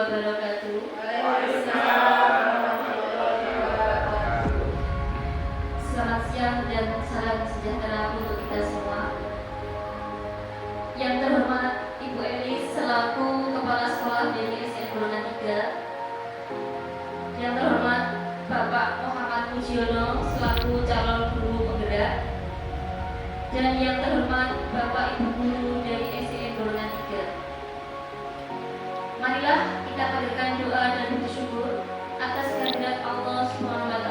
wabarakatuh. Selamat siang dan salam sejahtera untuk kita semua. Yang terhormat Ibu Elis selaku Kepala Sekolah dari SDN Golongan 3. Yang terhormat Bapak Muhammad Mujiono selaku calon guru penggerak. Dan yang terhormat Bapak Ibu guru dari SDN Golongan 3. Marilah kita panjatkan doa dan bersyukur atas kehadirat Allah SWT,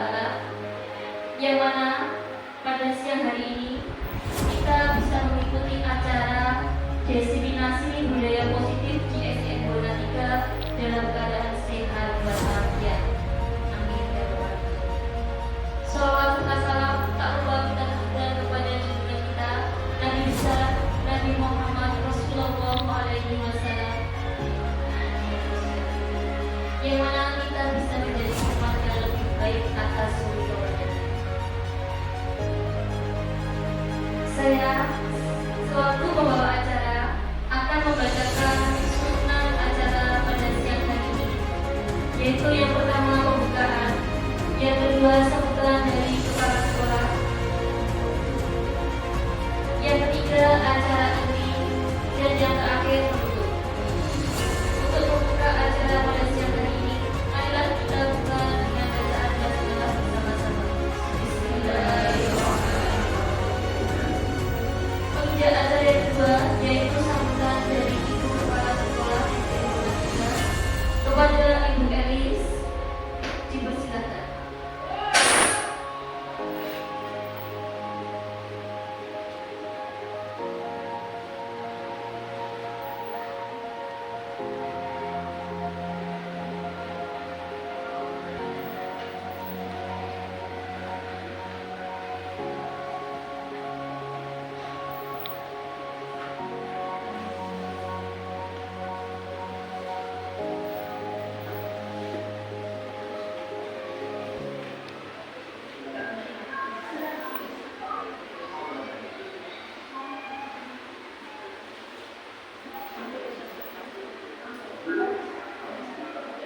yang mana pada siang hari ini kita bisa mengikuti acara diseminasi budaya positif di SDN Golongan 3 dalam keadaan sehat walafiat. Amin ya rabbal alamin. Shalawat serta salam tak lupa kita tujukan kepada junjungan kita Nabi besar Nabi Muhammad Rasulullah SAW, yang mana kita bisa menjadi umat yang lebih baik atas surga. Saya sewaktu membawa acara akan membacakan susunan acara pada siang hari ini, yaitu yang pertama pembukaan, yang kedua sambutan dari kepala sekolah, yang ketiga acara inti, dan yang terakhir penutup. Untuk membuka acara pada siang hari ini, marilah kita buka dengan bacaan basmalah bersama-sama. Bismillahirrahmanirrahim. Kemudian acara yang kedua yaitu sambutan dari Ibu Kepala Sekolah SDN Golongan 3 kepada Ibu Elis. Dipersilakan.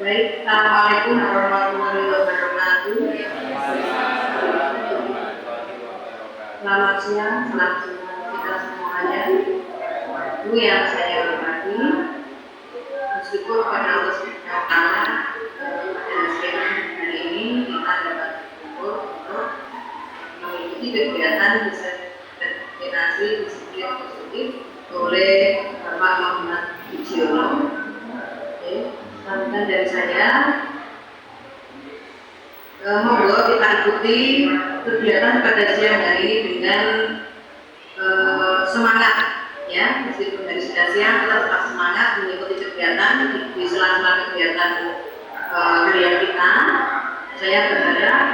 Baik, Assalamualaikum warahmatullahi wabarakatuh. Selamat siang, selamat siang kita semuanya. Itu yang saya hormati, bersyukur pada Allah Subhanahu wa Ta'ala pada siang hari ini kita dapat berkumpul untuk mengikuti kegiatan diseminasi disiplin positif oleh Bapak Muhammad Mujiono. Sampaikan dari saya, monggo kita ikuti kegiatan pada siang hari ini dengan semangat, ya, meskipun dari sudah siang kita tetap semangat mengikuti kegiatan di sela-sela kegiatan kuliah kita. Saya berharap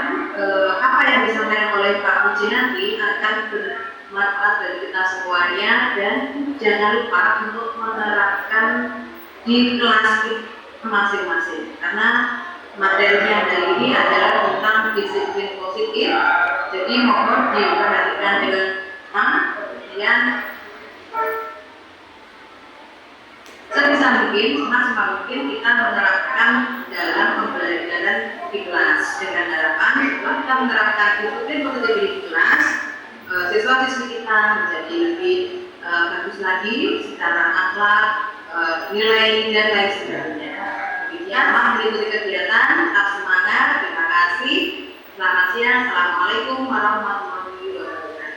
apa yang disampaikan oleh Pak Muji nanti akan bermanfaat bagi kita semuanya, dan jangan lupa untuk menerapkan di kelas kita masing-masing, karena materinya hari ini adalah tentang disiplin positif. Jadi mohon diperhatikan dengan kemudian sebisa mungkin, semaksimal mungkin kita menerapkan dalam pembelajaran di kelas, dengan harapan setelah kita menerapkan disiplin positif di kelas, siswa-siswi kita menjadi lebih bagus lagi secara akhlak, nilai dan lain sebagainya. Demikian, mengikuti kegiatan, tetap semangat, terima kasih. Selamat siang, assalamualaikum warahmatullahi wabarakatuh.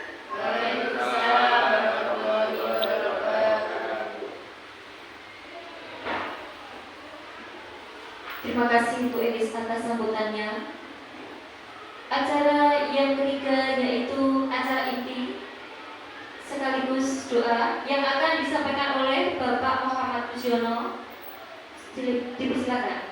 Terima kasih untuk Elis atas sambutannya. Acara yang ketiga yaitu acara inti sekaligus doa yang akan disampaikan oleh Bapak Muhammad Mujiono. Dipersilakan.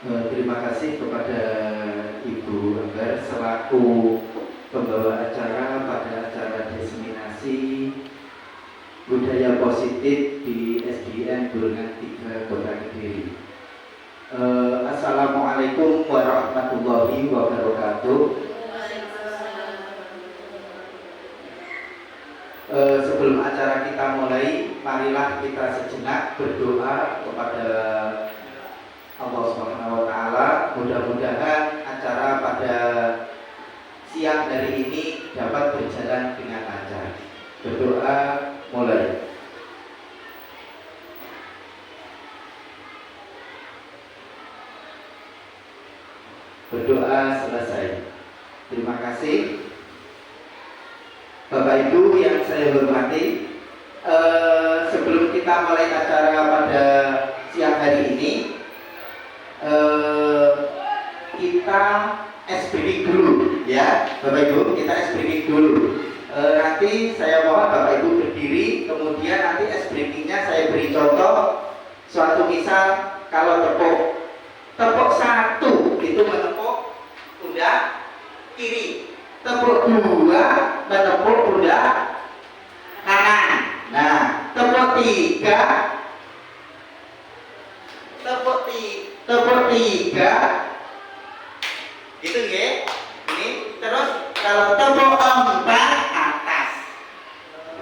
Terima kasih kepada Ibu Ambar selaku pembawa acara pada acara diseminasi budaya positif di SDN Bulungan 3 Kota Kediri. Assalamualaikum warahmatullahi wabarakatuh. Sebelum acara kita mulai, marilah kita sejenak berdoa kepada Allah Subhanahu wa Ta'ala. Mudah-mudahan acara pada siang hari ini dapat berjalan dengan lancar. Berdoa mulai. Berdoa selesai. Terima kasih Bapak Ibu yang saya hormati. Sebelum kita mulai acara pada siang hari ini, kita SBB dulu ya Bapak Ibu, kita SBB dulu. Nanti saya mohon Bapak Ibu berdiri, kemudian nanti SBB-nya saya beri contoh. Suatu misal, kalau tepuk satu itu menepuk pundak kiri, tepuk dua menepuk pundak kanan. Nah, tepuk tiga itu ya. Ini terus kalau tepuk empat atas.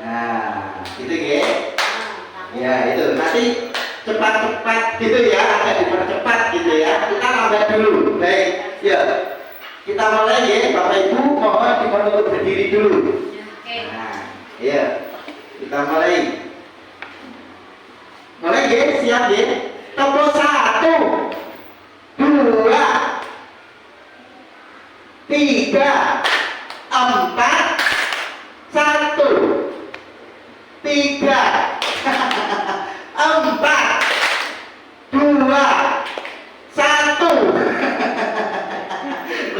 Nah, itu ya. Ya, itu nanti cepat-cepat gitu ya, agak dipercepat gitu ya. Kita lambat dulu. Baik, ya. Kita mulai ya, Bapak Ibu mohon untuk berdiri dulu. Nah, ya. Kita mulai. Mulai ya, siap ya. Tepuk satu, dua, tiga, empat, satu, tiga, empat, dua, satu.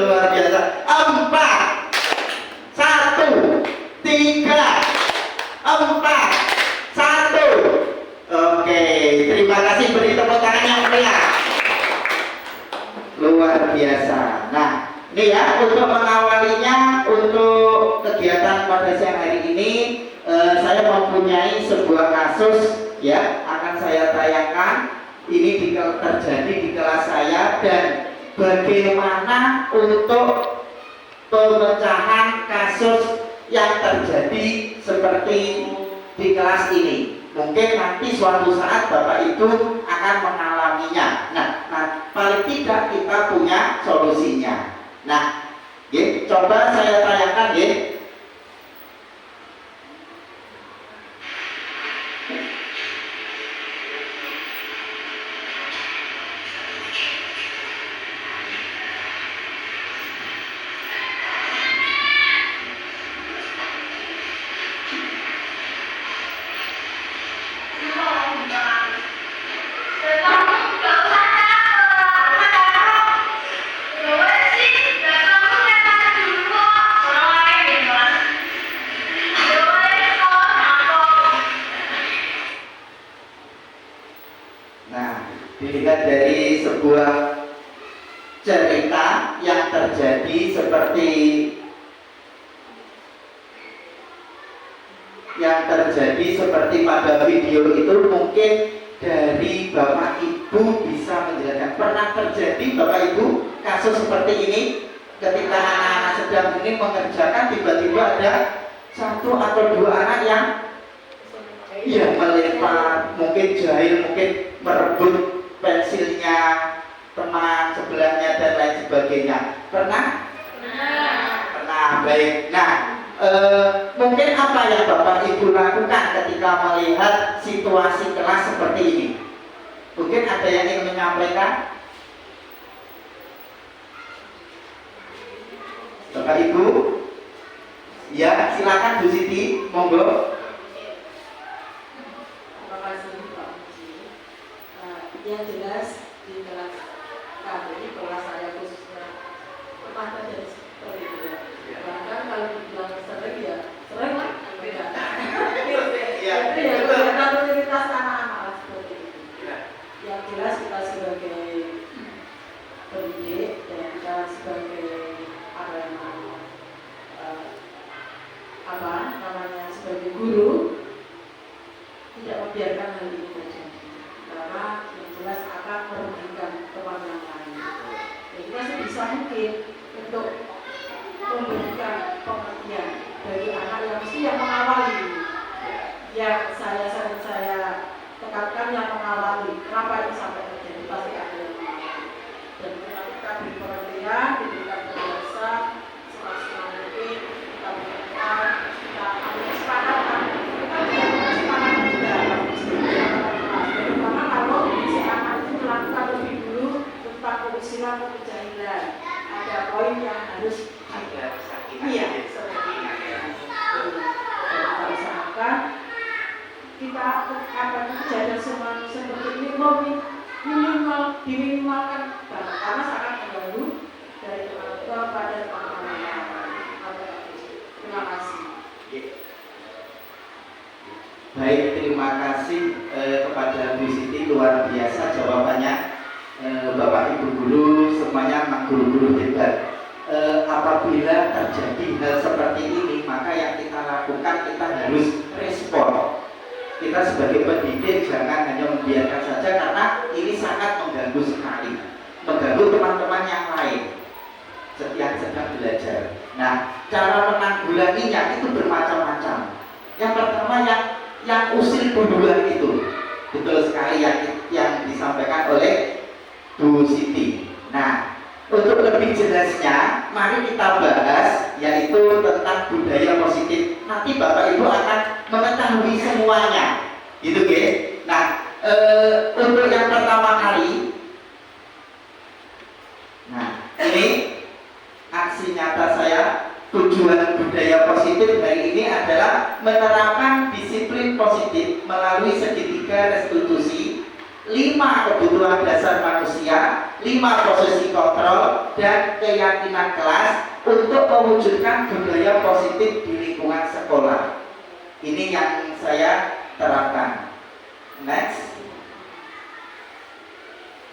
Luar biasa. Empat, satu, tiga, empat, satu. Oke, terima kasih, beri tepuk tangan yang meriah. Luar biasa. Nah, ini ya, untuk mengawalinya, untuk kegiatan pada siang hari ini, saya mempunyai sebuah kasus ya, akan saya tayangkan. Ini terjadi di kelas saya, dan bagaimana untuk pemecahan kasus yang terjadi seperti di kelas ini. Mungkin nanti suatu saat Bapak Ibu akan mengalaminya. Nah, paling tidak kita punya solusinya. Nah, ya, coba saya tayangkan ya. Dilihat dari sebuah cerita yang terjadi seperti pada video itu, mungkin dari Bapak Ibu bisa menjelaskan. Pernah terjadi Bapak Ibu kasus seperti ini ketika anak-anak sedang ini mengerjakan, tiba-tiba ada satu atau dua anak yang melempar, mungkin jahil, mungkin merebut pensilnya teman sebelahnya dan lain sebagainya. Pernah? Pernah. Baik. Nah, mungkin apa yang Bapak Ibu lakukan ketika melihat situasi kelas seperti ini? Mungkin ada yang ingin menyampaikan? Bapak Ibu? Ya, silakan Bu Siti, monggo. Yang jelas di kelas kami, kelas saya khususnya, pernah terjadi seperti itu ya. Bahkan kalau dibilang sering ya sering lah, tidak. Jadi ya kegiatan rutinitas anak-anak lah seperti itu. Yang jelas kita sebagai sebisa mungkin untuk memberikan pengertian bagi anak yang mesti yang mengawali, yang saya tekankan yang mengawali. Kenapa ini sampai terjadi? Pasti ada yang mengawali. Dan kita beri pengertian, diberikan penjelasan semaksimal mungkin, kita berikan, kita ambil kesepakatan. Kita berikan kesepakatan juga. Bagaimana kalau si anak itu melakukan lebih dulu tentang kemiskinan atau kejahilan? Ada poin yang harus ada sakit. iya, seperti kalau misalkan kita akan kejadian seperti ini diminimalkan banget karena sangat mengganggu dari orang tua pada teman-teman yang lain. Terima kasih. Baik, terima kasih kepada Bu Siti, luar biasa jawabannya. Bapak Ibu guru semuanya memang guru-guru hebat. Apabila terjadi hal seperti ini, maka yang kita lakukan, kita harus respon. Kita sebagai pendidik jangan hanya membiarkan saja, karena ini sangat mengganggu sekali, mengganggu teman-teman yang lain yang sedang belajar. Nah, cara menanggulanginya itu bermacam-macam. Yang pertama yang usil duluan itu, betul sekali yang disampaikan oleh Bu Siti. Nah, untuk lebih jelasnya, mari kita bahas yaitu tentang budaya positif. Nanti Bapak Ibu akan mengetahui semuanya, gitu ya. Nah, untuk yang pertama kali, nah ini aksi nyata saya. Tujuan budaya positif hari ini adalah menerapkan disiplin positif melalui segitiga restitusi, 5 kebutuhan dasar manusia, 5 posisi kontrol, dan keyakinan kelas untuk mewujudkan budaya positif di lingkungan sekolah. Ini yang saya terapkan. Next.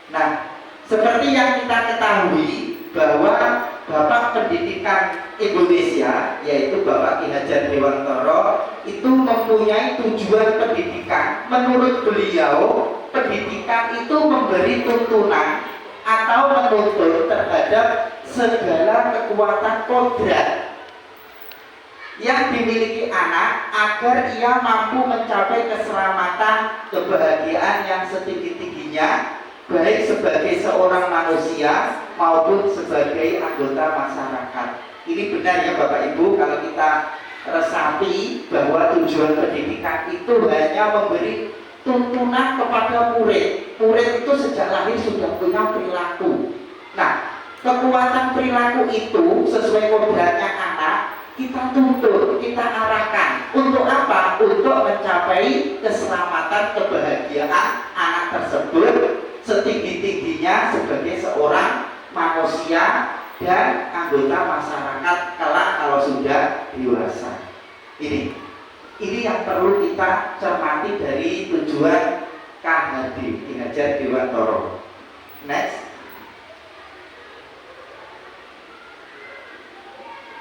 Nah, seperti yang kita ketahui bahwa Bapak Pendidikan Indonesia, yaitu Bapak Ki Hajar Dewantara, itu mempunyai tujuan pendidikan. Menurut beliau, pendidikan itu memberi tuntunan atau menuntun terhadap segala kekuatan kodrat yang dimiliki anak agar ia mampu mencapai keselamatan, kebahagiaan yang setinggi-tingginya, baik sebagai seorang manusia maupun sebagai anggota masyarakat. Ini benar ya Bapak Ibu, kalau kita resapi bahwa tujuan pendidikan itu hanya memberi tuntunan kepada murid. Murid itu sejak lahir sudah punya perilaku. Nah, kekuatan perilaku itu sesuai kodratnya anak, kita tuntut, kita arahkan. Untuk apa? Untuk mencapai keselamatan, kebahagiaan anak tersebut setinggi-tingginya sebagai seorang manusia dan anggota masyarakat kelak kalau sudah dewasa. Ini yang perlu kita cermati dari tujuan KHD, Ki Hajar Dewantara. Next.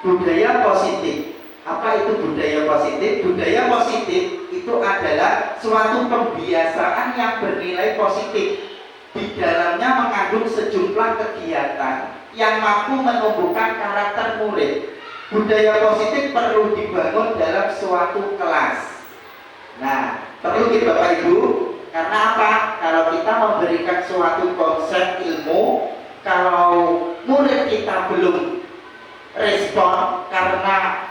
Budaya positif. Apa itu budaya positif? Budaya positif itu adalah suatu pembiasaan yang bernilai positif. Di dalamnya mengandung sejumlah kegiatan yang mampu menumbuhkan karakter murid. Budaya positif perlu dibangun dalam suatu kelas. Nah, perlu kita Bapak Ibu, karena apa? Kalau kita memberikan suatu konsep ilmu, kalau murid kita belum respon karena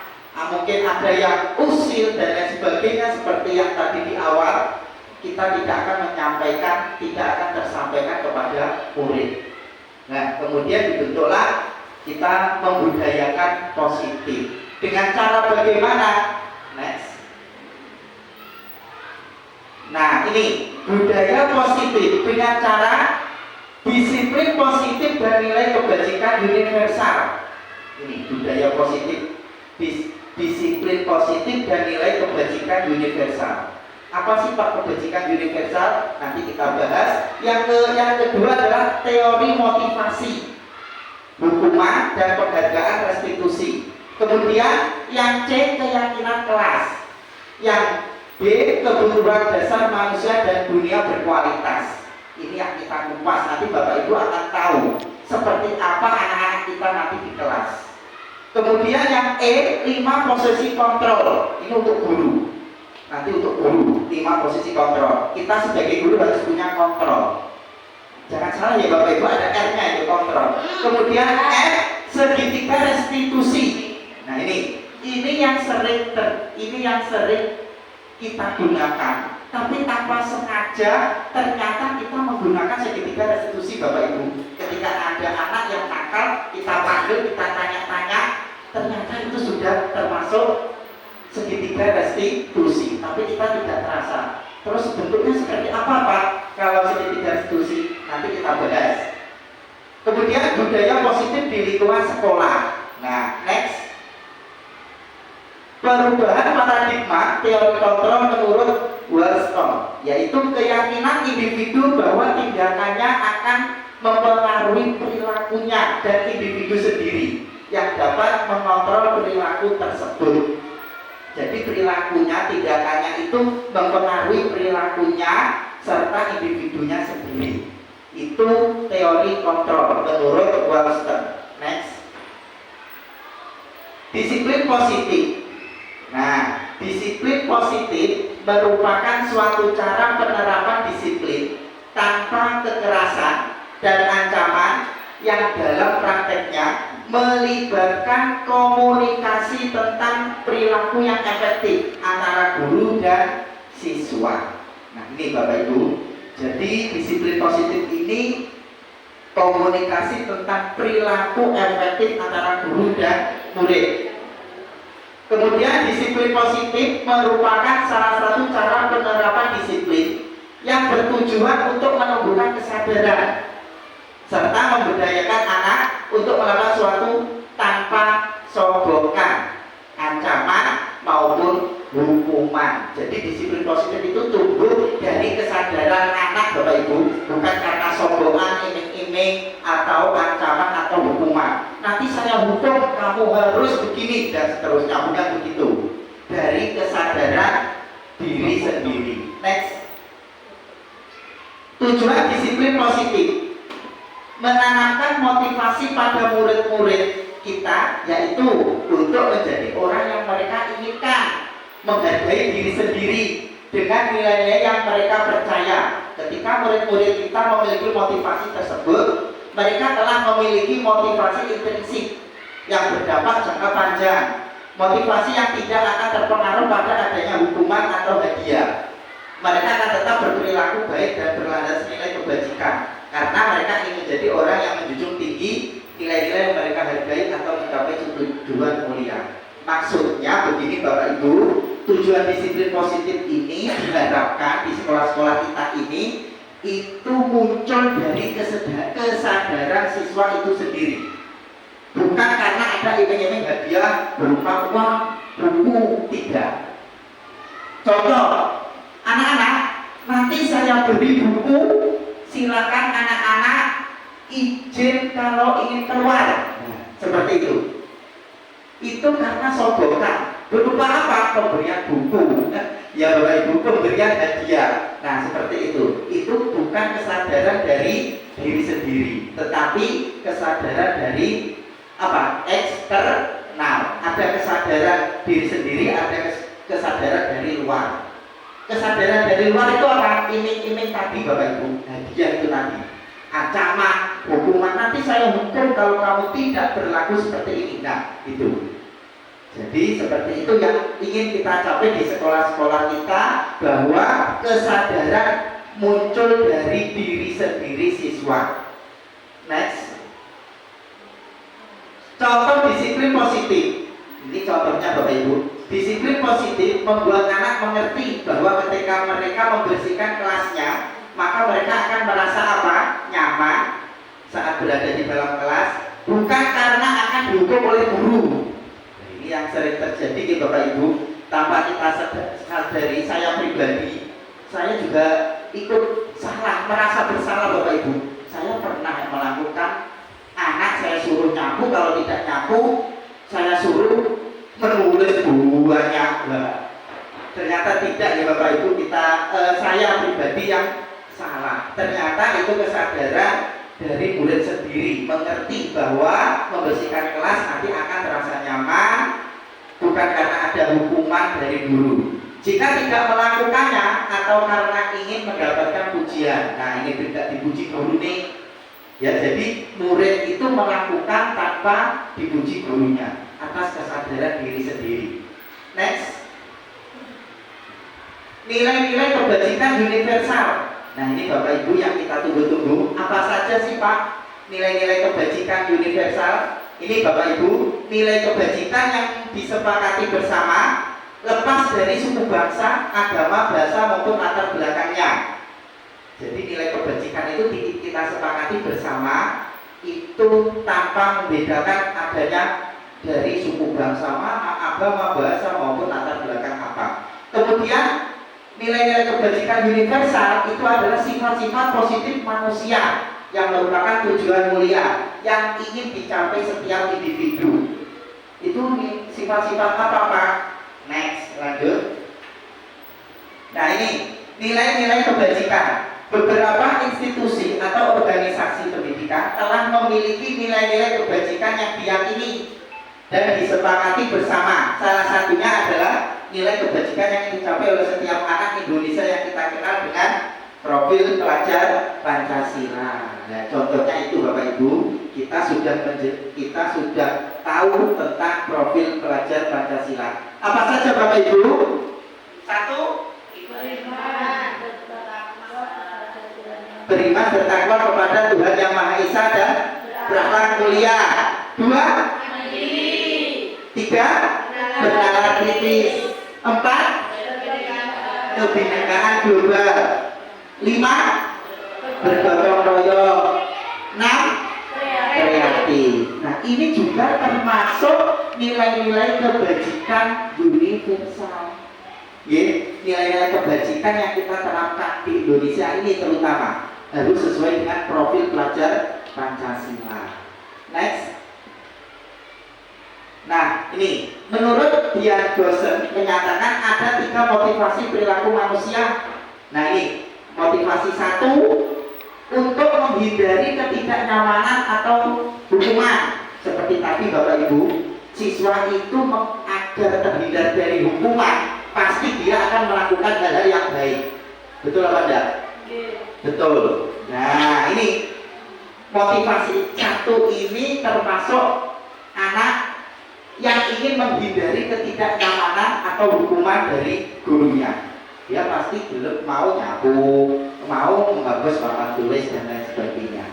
mungkin ada yang usil dan lain sebagainya seperti yang tadi di awal, kita tidak akan menyampaikan, tidak akan tersampaikan kepada murid. Nah, kemudian dibentuklah kita membudayakan positif. Dengan cara bagaimana? Next. Nah, ini budaya positif dengan cara disiplin positif dan nilai kebajikan universal. Ini budaya positif, disiplin positif dan nilai kebajikan universal. Apa sih Pak kebajikan universal? Nanti kita bahas. Yang kedua adalah teori motivasi, hukuman dan penghargaan restitusi. Kemudian yang C keyakinan kelas. Yang B kebutuhan dasar manusia dan dunia berkualitas. Ini yang kita kupas. Nanti Bapak Ibu akan tahu seperti apa anak-anak Kemudian yang E, 5 posisi kontrol. Ini untuk guru. Nanti untuk guru, 5 posisi kontrol. Kita sebagai guru harus punya kontrol. Jangan salah ya Bapak Ibu, ada R-nya itu kontrol. Kemudian F, segitiga restitusi. Nah ini yang sering kita gunakan. Tapi tanpa sengaja ternyata kita menggunakan segitiga restitusi Bapak Ibu. Ketika ada anak yang nakal, kita panggil, kita tanya-tanya, ternyata itu sudah termasuk segitiga restitusi, tapi kita tidak terasa. Terus bentuknya seperti apa Pak? Kalau segitiga restitusi nanti kita bahas. Kemudian budaya positif di lingkungan sekolah. Nah, next. Perubahan paradigma teori kontrol menurut Wollstone, yaitu keyakinan individu bahwa tindakannya akan mempengaruhi perilakunya dan individu sendiri yang dapat mengontrol perilaku tersebut. Jadi perilakunya, tindakannya itu mempengaruhi perilakunya serta individunya sendiri. Itu teori kontrol menurut Wollstone. Next. Disiplin positif. Nah, disiplin positif merupakan suatu cara penerapan disiplin tanpa kekerasan dan ancaman yang dalam prakteknya melibatkan komunikasi tentang perilaku yang efektif antara guru dan siswa. Nah ini Bapak Ibu, jadi disiplin positif ini komunikasi tentang perilaku efektif antara guru dan murid. Kemudian disiplin positif merupakan salah satu cara penerapan disiplin yang bertujuan untuk menumbuhkan kesadaran serta memberdayakan anak untuk melakukan suatu tanpa sogokan, ancaman maupun hukuman. Jadi disiplin positif itu tumbuh dari kesadaran anak Bapak Ibu, bukan karena sogokan, iming-iming atau ancaman atau hukuman. Nanti saya hukum kamu harus begini dan seterusnya, bukan begitu. Dari kesadaran diri sendiri. Next. Tujuan disiplin positif menanamkan motivasi pada murid-murid kita, yaitu untuk menjadi orang yang mereka inginkan, menghargai diri sendiri dengan nilai-nilai yang mereka percaya. Ketika murid-murid kita memiliki motivasi tersebut, mereka telah memiliki motivasi intrinsik yang berdampak jangka panjang, motivasi yang tidak akan terpengaruh pada adanya hukuman atau hadiah. Mereka akan tetap berperilaku baik dan berlandasan nilai kebajikan karena mereka ingin menjadi orang yang menjunjung tinggi nilai-nilai yang mereka hargai atau mencapai tujuan mulia. Maksudnya begini Bapak Ibu, tujuan disiplin positif ini diharapkan di sekolah-sekolah kita ini itu muncul dari kesadaran siswa itu sendiri, bukan karena ada iming-iming hadiah berupa uang, buku, tidak. Contoh, anak-anak, nanti saya beri buku, silakan anak-anak izin kalau ingin keluar. Nah, seperti itu. Itu karena sogokan. Berupa apa? Pemberian buku. Ya Bapak Ibu, pemberian hadiah. Nah seperti itu. Itu bukan kesadaran dari diri sendiri, tetapi kesadaran dari apa? Eksternal. Ada kesadaran diri sendiri, ada kesadaran dari luar. Kesadaran dari luar itu apa? Iming-iming tadi Bapak Ibu, hadiah itu tadi, ancaman, hukuman, nanti saya hukum kalau kamu tidak berlaku seperti ini. Nah itu. Jadi seperti itu yang ingin kita capai di sekolah-sekolah kita, bahwa kesadaran muncul dari diri sendiri siswa. Next. Contoh disiplin positif. Ini contohnya Bapak Ibu. Disiplin positif membuat anak mengerti bahwa ketika mereka membersihkan kelasnya, maka mereka akan merasa apa? Nyaman saat berada di dalam kelas, bukan karena akan dihukum oleh guru. Ini yang sering terjadi di Bapak Ibu, tanpa kita sadari. Saya pribadi, saya juga ikut salah, merasa bersalah Bapak Ibu. Saya pernah melakukan, anak saya suruh nyapu, kalau tidak nyapu saya suruh menulis banyak. Ternyata tidak ya Bapak Ibu, saya pribadi yang salah. Ternyata itu kesadaran dari murid sendiri, mengerti bahwa membersihkan kelas nanti akan terasa nyaman, bukan karena ada hukuman dari guru. Jika tidak melakukannya atau karena ingin mendapatkan pujian, nah ini tidak dipuji guru nih. Ya, jadi murid itu melakukan tanpa dipuji gurunya atas kesadaran diri sendiri. Next, nilai-nilai kebajikan universal. Nah ini Bapak Ibu yang kita tunggu-tunggu. Apa saja sih Pak nilai-nilai kebajikan universal? Ini Bapak Ibu, nilai kebajikan yang disepakati bersama, lepas dari suku bangsa, agama, bahasa maupun latar belakangnya. Jadi nilai kebajikan itu kita sepakati bersama, itu tanpa membedakan adanya dari suku bangsa mana, agama, bahasa maupun latar belakang apa. Kemudian nilai-nilai kebajikan universal itu adalah sifat-sifat positif manusia yang merupakan tujuan mulia yang ingin dicapai setiap individu. Itu sifat-sifat apa Pak? Next, lanjut. Nah ini nilai-nilai kebajikan. Beberapa institusi atau organisasi pendidikan telah memiliki nilai-nilai kebajikan yang diyakini dan disepakati bersama. Salah satunya adalah nilai kebajikan yang dicapai oleh setiap anak Indonesia yang kita kenal dengan profil pelajar Pancasila. Nah, contohnya itu Bapak Ibu, kita sudah tahu tentang profil pelajar Pancasila. Apa saja Bapak Ibu? Satu, beriman bertakwa kepada Tuhan Yang Maha Esa dan berakhlak mulia. Dua, tiga, bernalar kritis. Empat, kebinekaan global. Lima, bergotong royong. Enam, kreatif. Nah ini juga termasuk nilai-nilai kebajikan universal. Nilai-nilai kebajikan yang kita terapkan di Indonesia ini terutama harus sesuai dengan profil pelajar Pancasila. Next. Nah ini menurut Dian Gosen menyatakan ada 3 motivasi perilaku manusia. Nah ini motivasi 1 untuk menghindari ketidaknyamanan atau hukuman. Seperti tadi Bapak Ibu, siswa itu agar terhindar dari hukuman pasti dia akan melakukan hal-hal yang baik. Betul apa enggak? Betul. Nah ini motivasi 1 ini termasuk anak yang ingin menghindari ketidaknyamanan atau hukuman dari gurunya. Dia pasti belum mau nyapu, mau menghapus papan tulis dan lain sebagainya.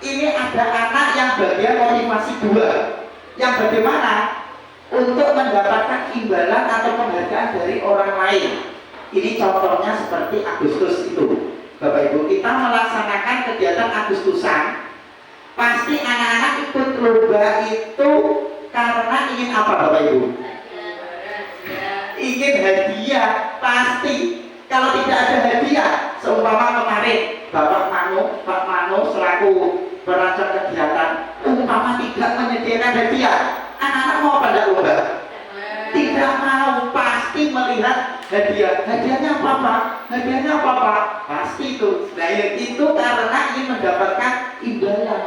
Ini ada anak yang bagian motivasi 2, yang bagaimana untuk mendapatkan imbalan atau penghargaan dari orang lain. Ini contohnya seperti Agustus itu. Bapak Ibu, kita melaksanakan kegiatan Agustusan, pasti anak-anak ikut lomba itu karena ingin apa Bapak Ibu? Ingin hadiah, pasti. Kalau tidak ada hadiah, seumpama kemarin Pak Mano selaku perancang kegiatan, umpama tidak menyediakan hadiah, anak-anak mau pada lomba? Tidak mau, pasti melihat hadiah. Hadiahnya apa Pak? Hadiahnya apa Pak? Pasti itu. Nah itu karena ingin mendapatkan imbalan.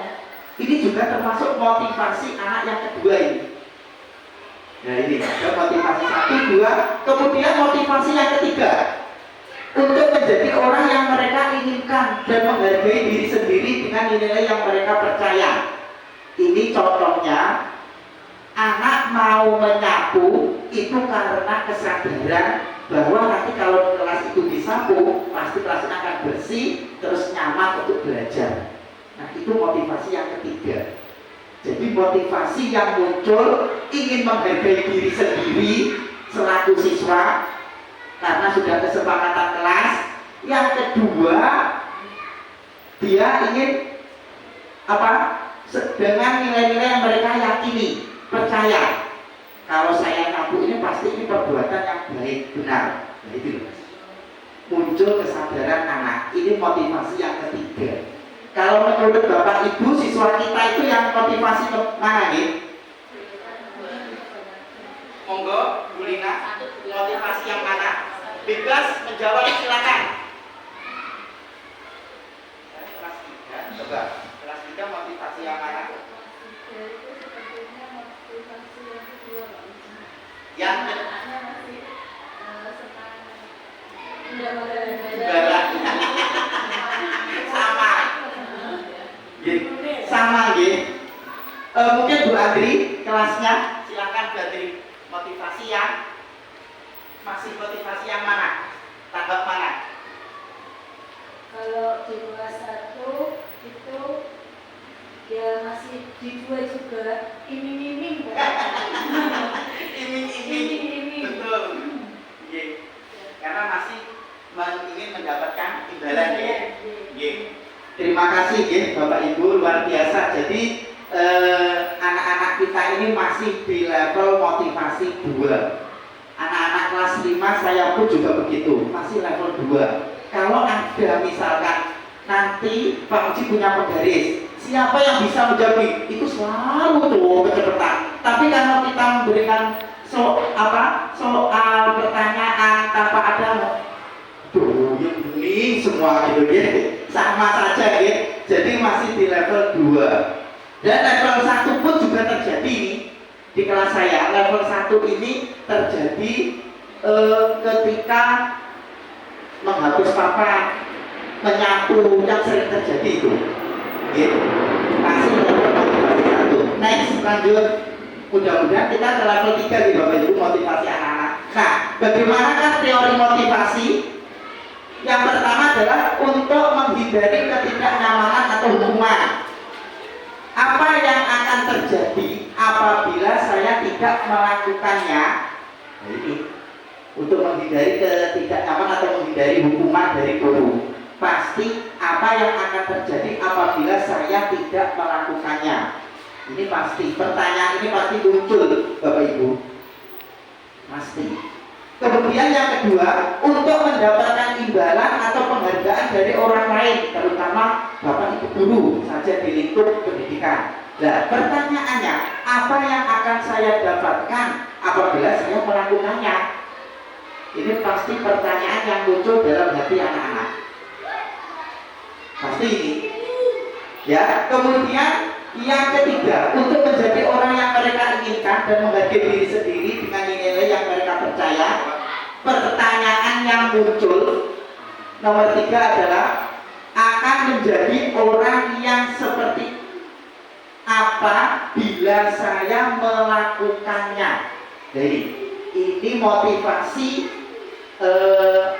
Ini juga termasuk motivasi anak yang kedua ini. Nah ini ada motivasi 1, 2. Kemudian motivasi yang ketiga, untuk menjadi orang yang mereka inginkan dan menghargai diri sendiri dengan nilai yang mereka percaya. Ini contohnya, anak mau menyapu itu karena kesadaran bahwa nanti kalau kelas itu disapu, pasti kelasnya akan bersih, terus nyaman untuk belajar. Nah itu motivasi yang ketiga. Jadi motivasi yang muncul ingin menghargai diri sendiri selaku siswa karena sudah kesepakatan kelas. Yang kedua, dia ingin apa? Dengan nilai-nilai yang mereka yakini, percaya. Kalau saya ngaku ini pasti ini perbuatan yang baik, benar. Nah itu muncul kesadaran anak. Ini motivasi yang ketiga. Kalau menurut Bapak Ibu, siswa kita itu yang motivasi mana nih? Monggo, Bu Lina, motivasi yang mana? Bebas menjawab, silakan. Kelas 3. juga. Kelas 3 motivasi yang mana? Yang Ibadah. Sama. Sama nggih. Mungkin Bu Adri kelasnya silakan Bu Adri. Motivasi yang masih motivasi yang mana? Tahap mana? Kalau di kelas 1 itu ya masih di 2 juga iming-iming. Iming-iming. Betul. Nggih. Karena masih ingin mendapatkan imbalan ya. Nggih. Terima kasih nggih Bapak Ibu, luar biasa. Jadi anak-anak kita ini masih di level motivasi 2. Anak-anak kelas 5 saya pun juga begitu, masih level 2. Kalau ada misalkan nanti Pak Uji punya penggaris, siapa yang bisa menjawab itu selalu tuh kecepatan. Tapi kalau kita memberikan soal pertanyaan tanpa ada ini semua gitu ya, sama saja ya. Jadi masih di level 2. Dan level 1 pun juga terjadi ini. Di kelas saya level 1 ini terjadi ketika menghapus papan, menyapu, yang sering terjadi itu gitu. Masih level motivasi 1. Next lanjut. Mudah-mudahan kita ke level 3 nih Bapak Ibu, motivasi anak-anak. Nah, bagaimanakah teori motivasi? Yang pertama adalah untuk menghindari ketidaknyamanan atau hukuman. Apa yang akan terjadi apabila saya tidak melakukannya? Nah, ini untuk menghindari ketidaknyamanan atau menghindari hukuman dari guru. Pasti apa yang akan terjadi apabila saya tidak melakukannya? Ini pasti, pertanyaan ini pasti muncul Bapak Ibu. Pasti. Kemudian yang kedua, untuk mendapatkan imbalan atau penghargaan dari orang lain, terutama Bapak Ibu guru saja di lingkup pendidikan. Nah, pertanyaannya, apa yang akan saya dapatkan apabila saya melakukannya? Ini pasti pertanyaan yang muncul dalam hati anak-anak. Pasti ini. Ya, kemudian yang ketiga, untuk menjadi orang yang mereka inginkan dan menghargai diri sendiri dengan nilai yang mereka percaya, pertanyaan yang muncul nomor 3 adalah akan menjadi orang yang seperti apa bila saya melakukannya. Jadi ini motivasi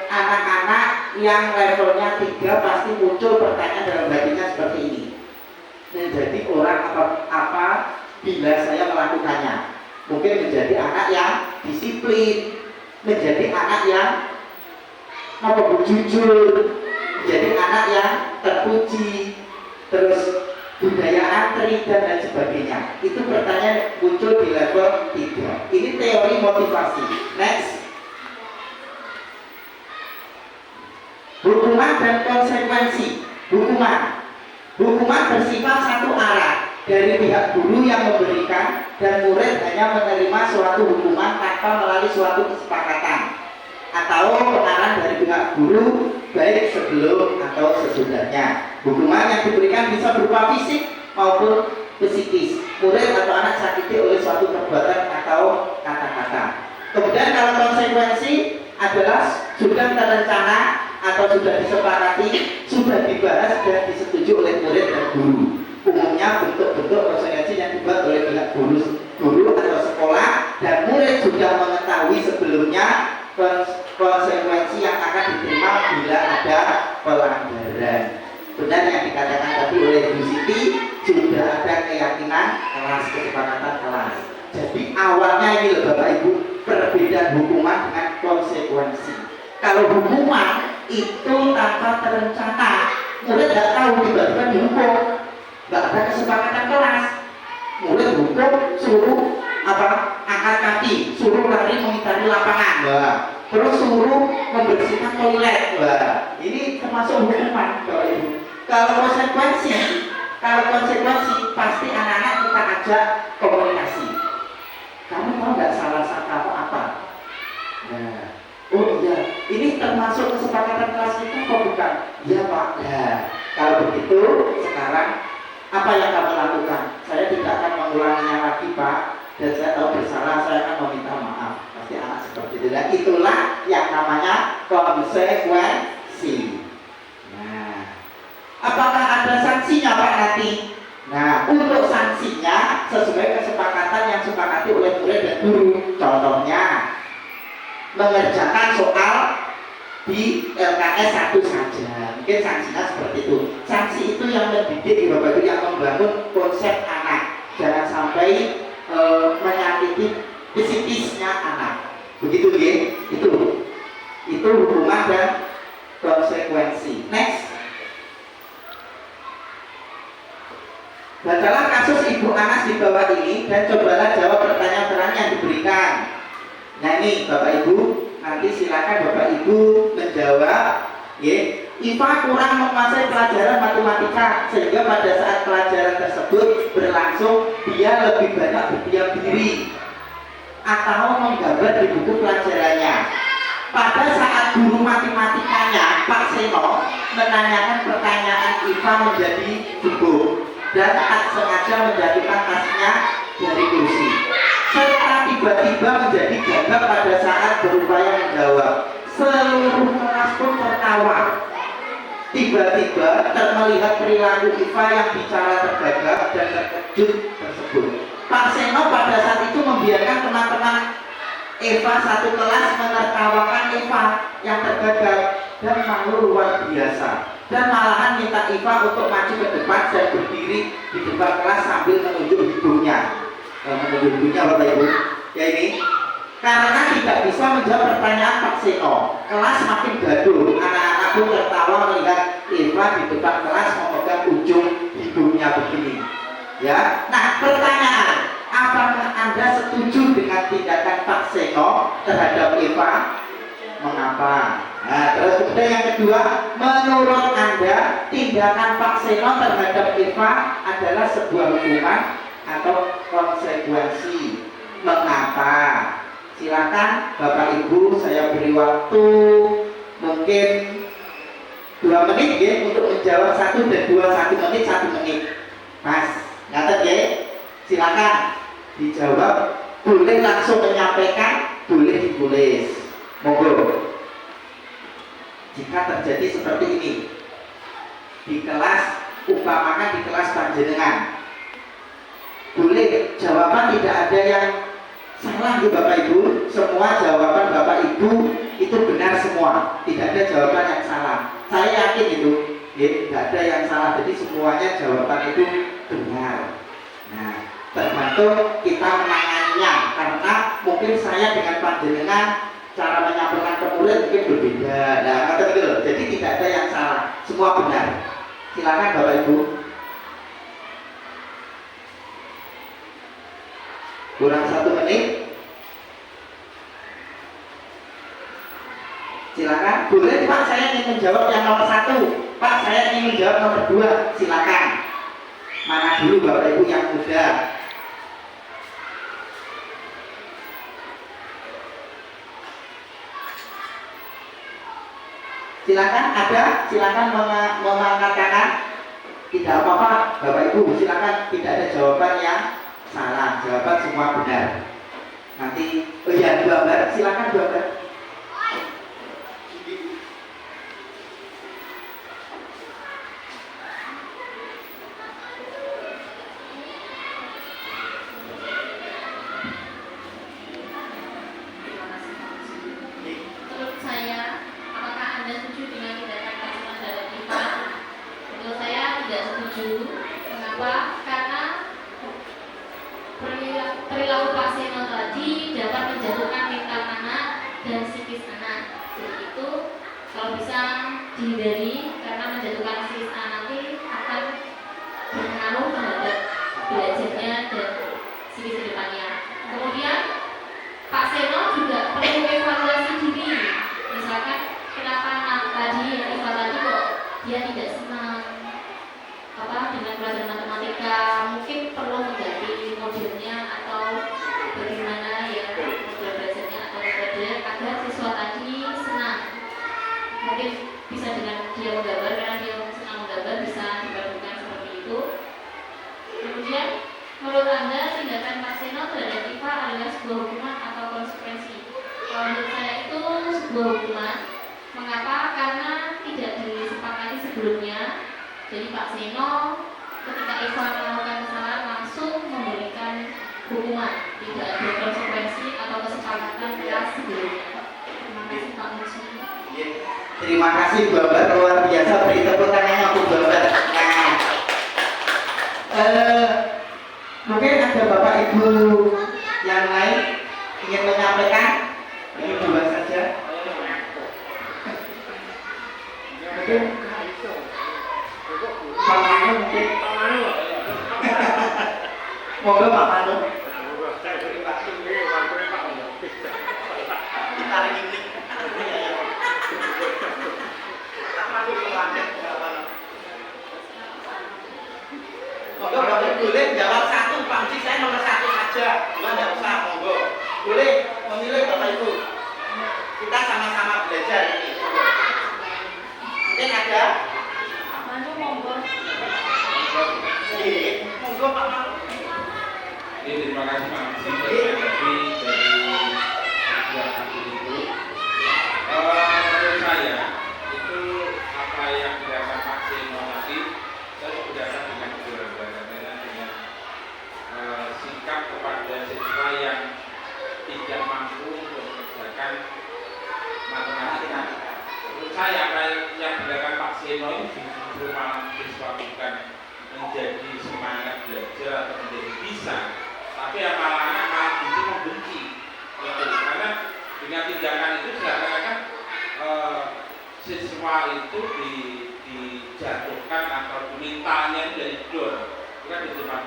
anak-anak yang levelnya 3 pasti muncul pertanyaan dalam hatinya seperti ini. Menjadi orang apa bila saya melakukannya. Mungkin menjadi anak yang disiplin, menjadi anak yang jujur, menjadi anak yang terpuji, terus budaya antri dan lain sebagainya. Itu pertanyaan muncul di level 3. Ini teori motivasi. Next. Hukuman dan konsekuensi. Hukuman bersifat satu arah dari pihak guru yang memberikan, dan murid hanya menerima suatu hukuman tanpa melalui suatu kesepakatan atau pengaran dari pihak guru baik sebelum atau sesudahnya. Hukuman yang diberikan bisa berupa fisik maupun psikis. Murid atau anak sakiti oleh suatu perbuatan atau kata-kata. Kemudian kalau konsekuensi adalah sudah terencana atau sudah disepakati, sudah dibahas dan disetujui oleh murid dan guru. Umumnya bentuk-bentuk konsekuensi yang dibuat oleh pihak guru atau sekolah, dan murid sudah mengetahui sebelumnya konsekuensi yang akan diterima bila ada pelanggaran. Benar yang dikatakan tadi oleh Bu Siti, sudah ada keyakinan kelas, kesepakatan kelas. Jadi awalnya ini loh Bapak Ibu, perbedaan hukuman dengan konsekuensi. Kalau hukuman itu tanpa terencana, murid tidak tahu, tiba-tiba dihukum, nggak ada kesepakatan kelas. Murid hukum suruh angkat kaki, suruh lari mengitari lapangan, terus suruh membersihkan toilet. Ini termasuk hukuman Bapak Ibu. Kalau konsekuensi pasti anak-anak kita ajak komunikasi. Kamu tahu nggak salah kamu apa? Nah, oh iya, ini termasuk kesepakatan kelas kita kok bukan? Iya Pak. Nah, kalau begitu sekarang Apa yang kamu lakukan? Saya tidak akan mengulanginya lagi, Pak. Dan saya tahu bersalah, saya akan meminta maaf. Pasti anak seperti itu. Dan itulah yang namanya konsekuensi. Nah, apakah ada sanksinya, Pak, nanti? Nah, untuk sanksinya sesuai kesepakatan yang sepakati oleh murid dan guru. Contohnya, mengerjakan soal di LKS 1 saja. Mungkin sanksinya seperti itu. Sanksi itu yang mendidik Bapak Ibu, yang membangun konsep anak. Jangan sampai menyakiti psikisnya anak. Begitu ya? Itu hukuman dan konsekuensi. Next. Bacalah kasus Ibu Anas di bawah ini dan cobalah jawab pertanyaan-pertanyaan yang diberikan. Nah ini Bapak Ibu, nanti silakan Bapak Ibu menjawab. Ya, IPA kurang menguasai pelajaran matematika sehingga pada saat pelajaran tersebut berlangsung dia lebih banyak berdiam diri atau menggambar di buku pelajarannya. Pada saat guru matematikanya Pak Seno menanyakan pertanyaan IPA menjadi gugup dan tak sengaja menjatuhkan tasnya dari kursi, serta tiba-tiba menjadi gagap pada saat berupaya menjawab. Seluruh kelas pun tertawa. Tiba-tiba melihat perilaku IPA yang bicara tergagap dan terkejut tersebut. Pak Seno pada saat itu membiarkan teman-teman Eva satu kelas menertawakan Eva yang tergagap dan malu luar biasa. Dan malahan minta Iva untuk maju ke depan dan berdiri di depan kelas sambil menunjuk hidungnya. Menunjuk hidungnya Bapak Ibu. Ya ini, karena tidak bisa menjawab pertanyaan Pak Seno, kelas makin gaduh. Anak-anak pun tertawa melihat Iva di depan kelas memegang ujung hidungnya begini. Ya, nah pertanyaan, apakah Anda setuju dengan tindakan Pak Seno terhadap Eva? Mengapa? Nah, terus kemudian yang kedua, menurut Anda tindakan Pak Seno terhadap Eva adalah sebuah hukuman atau konsekuensi? Mengapa? Silakan Bapak Ibu, saya beri waktu mungkin 2 menit ya untuk menjawab 1 dan 2, 1 menit 1 menit. Mas, nyatet ya? Silakan dijawab. Boleh langsung menyampaikan, boleh ditulis. Monggo. Jika terjadi seperti ini di kelas, umpamakan di kelas panjenengan, boleh jawaban tidak ada yang salah ya Bapak Ibu. Semua jawaban Bapak Ibu itu benar semua, tidak ada jawaban yang salah. Saya yakin itu ya, tidak ada yang salah. Jadi semuanya jawaban itu benar. Nah, tergantung kita menanganinya, karena mungkin saya dengan panjenengan cara menyampaikan ke murid mungkin berbeda. Nah, kata betul. Jadi tidak ada yang salah, semua benar. Silakan Bapak Ibu. Kurang 1 menit. Silakan. Boleh Pak, saya ingin menjawab yang nomor 1. Pak, saya ingin menjawab nomor 2. Silakan. Mana dulu Bapak Ibu yang muda? Silakan, ada, silakan mengangkat tangan. Tidak apa-apa, Bapak Ibu, silakan, tidak ada jawaban yang salah, jawaban semua benar. Nanti, oh iya, gambar, silakan gambar. Menurut saya, apakah Anda setuju dengan tindakan Pak Seno terhadap IPA? Menurut saya tidak setuju. Kenapa? Karena perilaku Pak Seno tadi dapat menjatuhkan mental anak dan psikis anak. Jadi itu kalau bisa dihindari, karena menjatuhkan psikis anak nanti akan berpengaruh terhadap belajarnya dan psikis ke depannya. Kemudian Pak Seno juga perlu evaluasi diri. Misalkan kenapa anak tadi yang IPA tadi kok dia tidak senang dengan pelajaran matematika, mungkin perlu mengganti modelnya atau bagaimana ya model belajarnya atau metode agar siswa tadi senang. Mungkin bisa dengan dia menggambar, karena dia senang menggambar bisa dipadukan seperti itu. Kemudian, menurut Anda tindakan Pak Seno terhadap IPA adalah sebuah hukuman atau konsekuensi? Kalau menurut saya itu sebuah hukuman. Mengapa? Karena tidak disepakati sebelumnya. Jadi Pak Seno ketika Iva melakukan kesalahan langsung memberikan hukuman, tidak ada konsekuensi atau kesepakatan keras sebelumnya. Terima kasih Pak Muji. Terima kasih Bu Ambar, luar biasa, beri tepuk tangannya untuk Bu Ambar. Mungkin ada Bapak Ibu yang lain ingin menyampaikan, ini dua saja. Mungkin Pak Manu mungkin. Monggo Pak Manu. Monggo Bapak boleh jawab satu, Pak Muji saya nomor satu saja, dua tidak usah, monggo. Boleh memilih Bapak Ibu. Kita sama-sama belajar ini. Mungkin ada? Manu monggo. Monggo Pak Manu. Terima kasih Pak Muji dari yang aku itu. Menurut saya itu apa yang dikatakan Pak Seno tadi, saya berdasarkan dengan dengan sikap kepada siswa yang tidak mampu untuk mengerjakan matematika. Menurut saya apa yang dikatakan Pak Seno ini justru malah disebabkan menjadi semangat belajar atau menjadi bisa, tapi malah justru membenci. Karena dengan tindakan itu seakan-akan siswa itu dijatuhkan atau dimintanya jadi dor, bukan di depan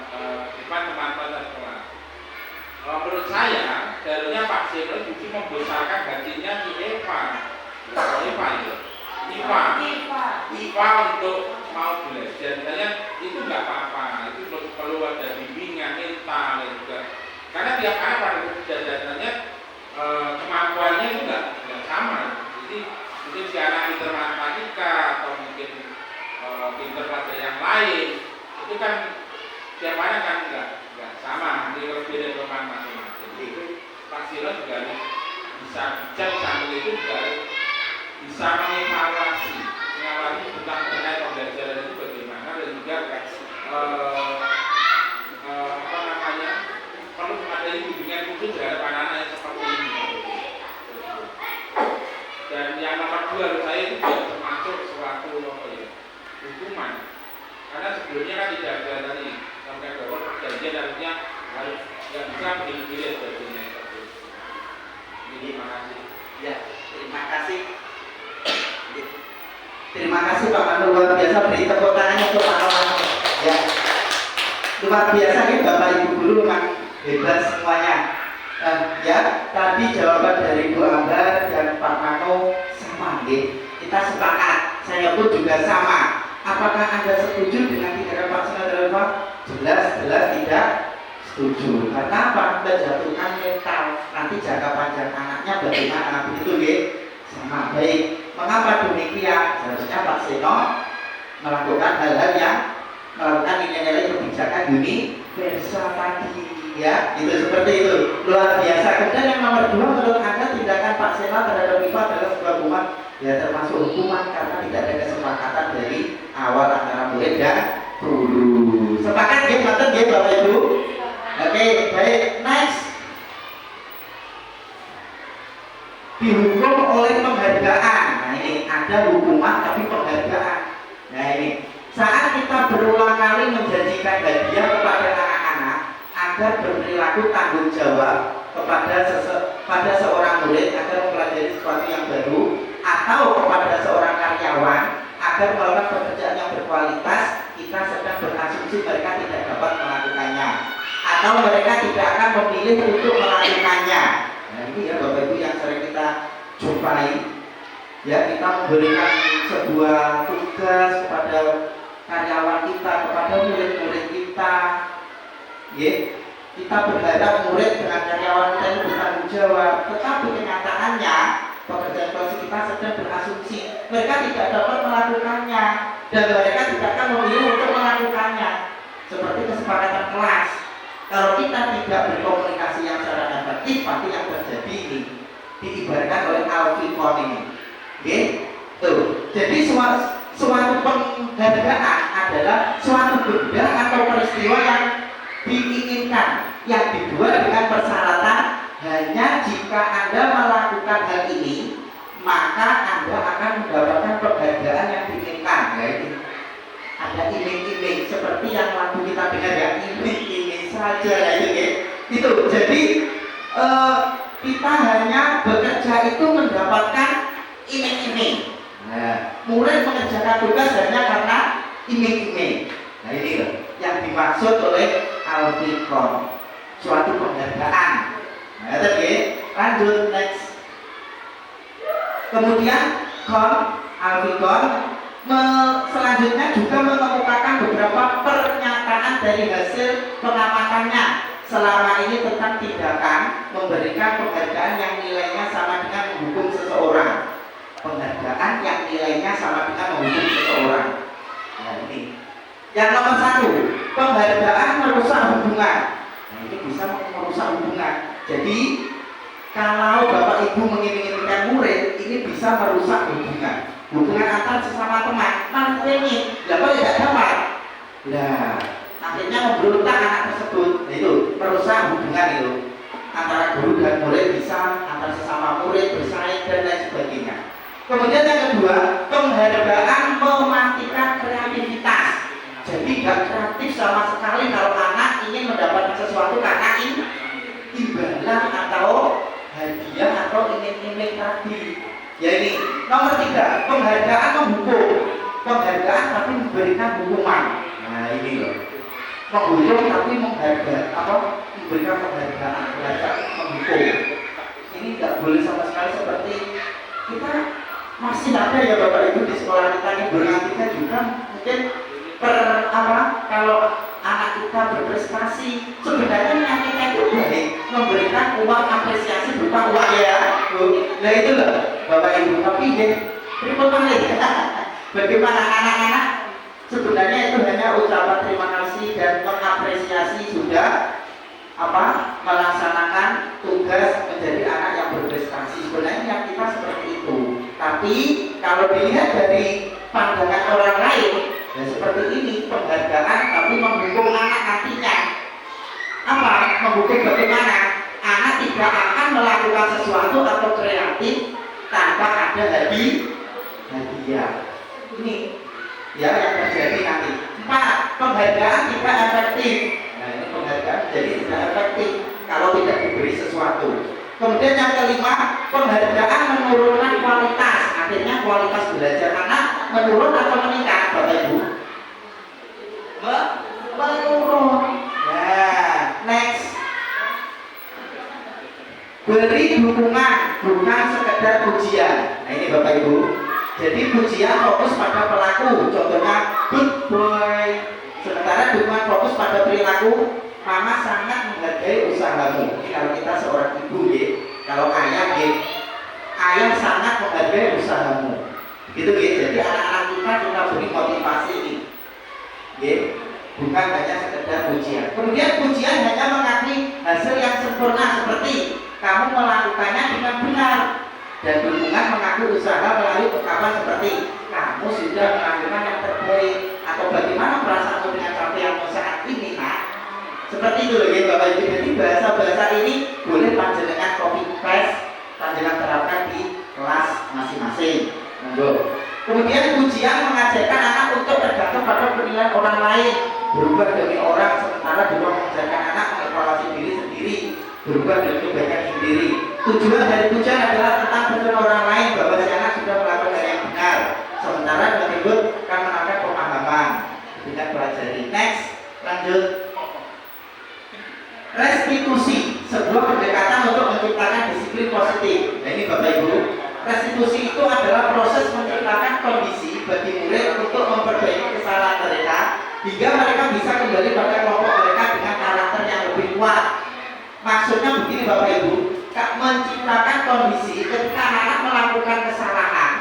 teman-teman sekolah. Menurut saya, seharusnya Pak Seno justru membesarkan hatinya di IPA untuk mau belajar. Sebenarnya itu nggak apa-apa, itu perlu ada bimbingan mental juga. Karena tiap anak pada dasarnya kemampuannya itu nggak sama. Jadi mungkin si anak pintar matematika atau mungkin pintar pelajaran yang lain, itu kan tiap anak kan nggak sama. Jadi kalau beda dengan masing-masing. Itu Pak Seno juga bisa bijak sambil itu juga bisa mengevaluasi tentang terkait pembelajaran itu bagaimana, dan juga perlu ada bimbingan khusus terhadap anak-anak yang seperti ini. Dan yang nomor dua menurut saya itu juga termasuk suatu hukuman, karena sebelumnya kan tidak ada tadi sampai bahwa perjanjian artinya harus nggak bisa pilih-pilih sebagainya. Terima kasih. Ya, terima kasih. Terima kasih Pak Manu, luar biasa, beri tepuk tangan untuk Pak Manu. Ya, luar biasa nih Bapak Ibu guru, memang hebat semuanya. Ya, tadi jawaban dari Bu Ambar dan Pak Manu sama, kita sepakat. Saya pun juga sama. Apakah Anda setuju dengan tindakan Pak Seno dan Pak? Jelas tidak setuju. Karena apa? Menjatuhkan mental. Nanti jangka panjang anaknya bagaimana? Begitu ya? Sama baik. Mengapa demikian? Seharusnya Pak Seno melakukan hal-hal yang melakukan nilai-nilai kebijakan universal tadi, ya, itu seperti itu, luar biasa. Kemudian yang nomor dua, menurut Anda tindakan Pak Seno terhadap IPA adalah sebuah hukuman? Ya, termasuk hukuman karena tidak ada kesepakatan dari awal antara murid dan guru. Sepakat ya, betul ya Bapak Ibu? Oke, baik, next. Dihukum oleh penghargaan. Nah ini ada hukuman tapi penghargaan. Nah ini saat kita berulang kali menjanjikan hadiah kepada anak-anak agar berperilaku tanggung jawab kepada seorang murid agar mempelajari sesuatu yang baru, atau kepada seorang karyawan agar melakukan pekerjaan yang berkualitas, kita sedang berasumsi mereka tidak dapat melakukannya atau mereka tidak akan memilih untuk melakukannya. Nah ini ya Bapak Ibu yang sering kita jumpai, ya, kita memberikan sebuah tugas kepada karyawan kita, kepada murid-murid kita, ya, kita berharap murid dengan karyawan kita ini bertanggung jawab, tetapi kenyataannya pekerjaan kelas kita sedang berasumsi mereka tidak dapat melakukannya dan mereka tidak akan memilih untuk melakukannya. seperti kesepakatan kelas. Kalau kita tidak berkomunikasi yang secara efektif, pasti yang terjadi ini diibaratkan oleh Alfikon ini. Oke? Tuh. Jadi suatu penghargaan adalah suatu benda atau peristiwa yang diinginkan, yang dibuat dengan persyaratan hanya jika Anda melakukan hal ini, maka Anda akan mendapatkan penghargaan yang diinginkan. Ya, ini ada iming-iming seperti yang lagu kita dengar ya, iming-iming saja ya, itu. Jadi kita hanya bekerja itu mendapatkan iming-iming. Nah, mulai mengerjakan tugas hanya karena iming-iming. Nah, ini loh yang dimaksud oleh Alfikon, suatu penghargaan. Nah, tadi lanjut next. Kemudian Alfikon selanjutnya juga mengemukakan beberapa pernyataan dari hasil pengamatannya selama ini tentang tindakan memberikan penghargaan yang nilainya sama dengan menghukum seseorang. Penghargaan yang nilainya sama dengan menghukum seseorang. Nah, ini yang nomor 1, penghargaan merusak hubungan. Nah, ini bisa merusak hubungan. Jadi kalau Bapak Ibu mengiming-imingkan murid, ini bisa merusak hubungan antar sesama teman. Mana ini? Lah kok tidak dapat? Nah, akhirnya memberontak anak tersebut. Nah, itu merusak hubungan itu antara guru dan murid, bisa antar sesama murid, bersaing dan lain sebagainya. Kemudian yang kedua, penghargaan mematikan kreativitas. Jadi gak kreatif sama sekali kalau anak ingin mendapatkan sesuatu karena imbalan atau hadiah atau iming-iming tadi. Ya ini nomor 3, penghargaan menghukum. Penghargaan tapi memberikan hukuman. Nah ini loh, menghukum tapi memberikan penghargaan, menghukum. Ini nggak boleh sama sekali. Seperti kita masih ada ya Bapak Ibu di sekolah kita ini berlatihnya juga mungkin kalau anak kita berprestasi, sebenarnya yang kita itu baik memberikan uang apresiasi berupa uang ya. Nah itu loh Bapak Ibu, tapi terima kasih. Bagaimana anak-anak sebenarnya itu hanya ucapan terima kasih dan mengapresiasi sudah melaksanakan tugas menjadi anak yang berprestasi. Sebenarnya yang kita seperti itu. Tapi kalau dilihat dari pandangan orang lain, ya seperti ini penghargaan tapi menghukum anak nantinya. Menghukum bagaimana? Anak tidak akan melakukan sesuatu atau kreatif tanpa ada hadiah. Ini ya yang terjadi nanti. 4, penghargaan tidak efektif. Nah ini penghargaan jadi tidak efektif kalau tidak diberi sesuatu. Kemudian yang kelima, penghargaan menurunkan kualitas. Akhirnya kualitas belajar anak menurun atau meningkat, Bapak Ibu? Menurun. Nah, next. Beri dukungan, bukan sekedar pujian. Nah ini Bapak Ibu. Jadi pujian fokus pada pelaku, contohnya good boy. Sementara dukungan fokus pada perilaku. Mama sangat menghargai usahamu. Ini kalau kita seorang ibu ya. Kalau ayah ya, ayah sangat menghargai usahamu. Gitu ya. Jadi anak-anak kita beri motivasi ini. Ya. Bukan hanya sekedar pujian. Kemudian pujian hanya mengakui hasil yang sempurna seperti kamu melakukannya dengan benar. Dan dukungan mengaku usaha melalui ungkapan seperti kamu sudah melakukan yang terbaik atau bagaimana perasaanmu dengan capaianmu saat ini nak. Seperti itu ya Bapak Ibu. Jadi bahasa-bahasa ini boleh panjenengan copy paste, panjenengan terapkan di kelas masing-masing. Kemudian pujian mengajarkan anak untuk tergantung pada penilaian orang lain, berubah demi orang, sementara juga mengajarkan anak mengevaluasi diri sendiri, berubah demi kebaikan sendiri. Tujuan dari pujian adalah tentang tujuan orang lain bahwa si anak sudah melakukan hal yang benar, sementara tersebut akan menambah pemahaman. Kita pelajari. Next, lanjut. Restitusi, sebuah pendekatan untuk menciptakan disiplin positif. Nah ini Bapak Ibu, restitusi itu adalah proses menciptakan kondisi bagi murid untuk memperbaiki kesalahan mereka hingga mereka bisa kembali pada kelompok mereka dengan karakter yang lebih kuat. Maksudnya begini Bapak Ibu, menciptakan kondisi ketika anak melakukan kesalahan,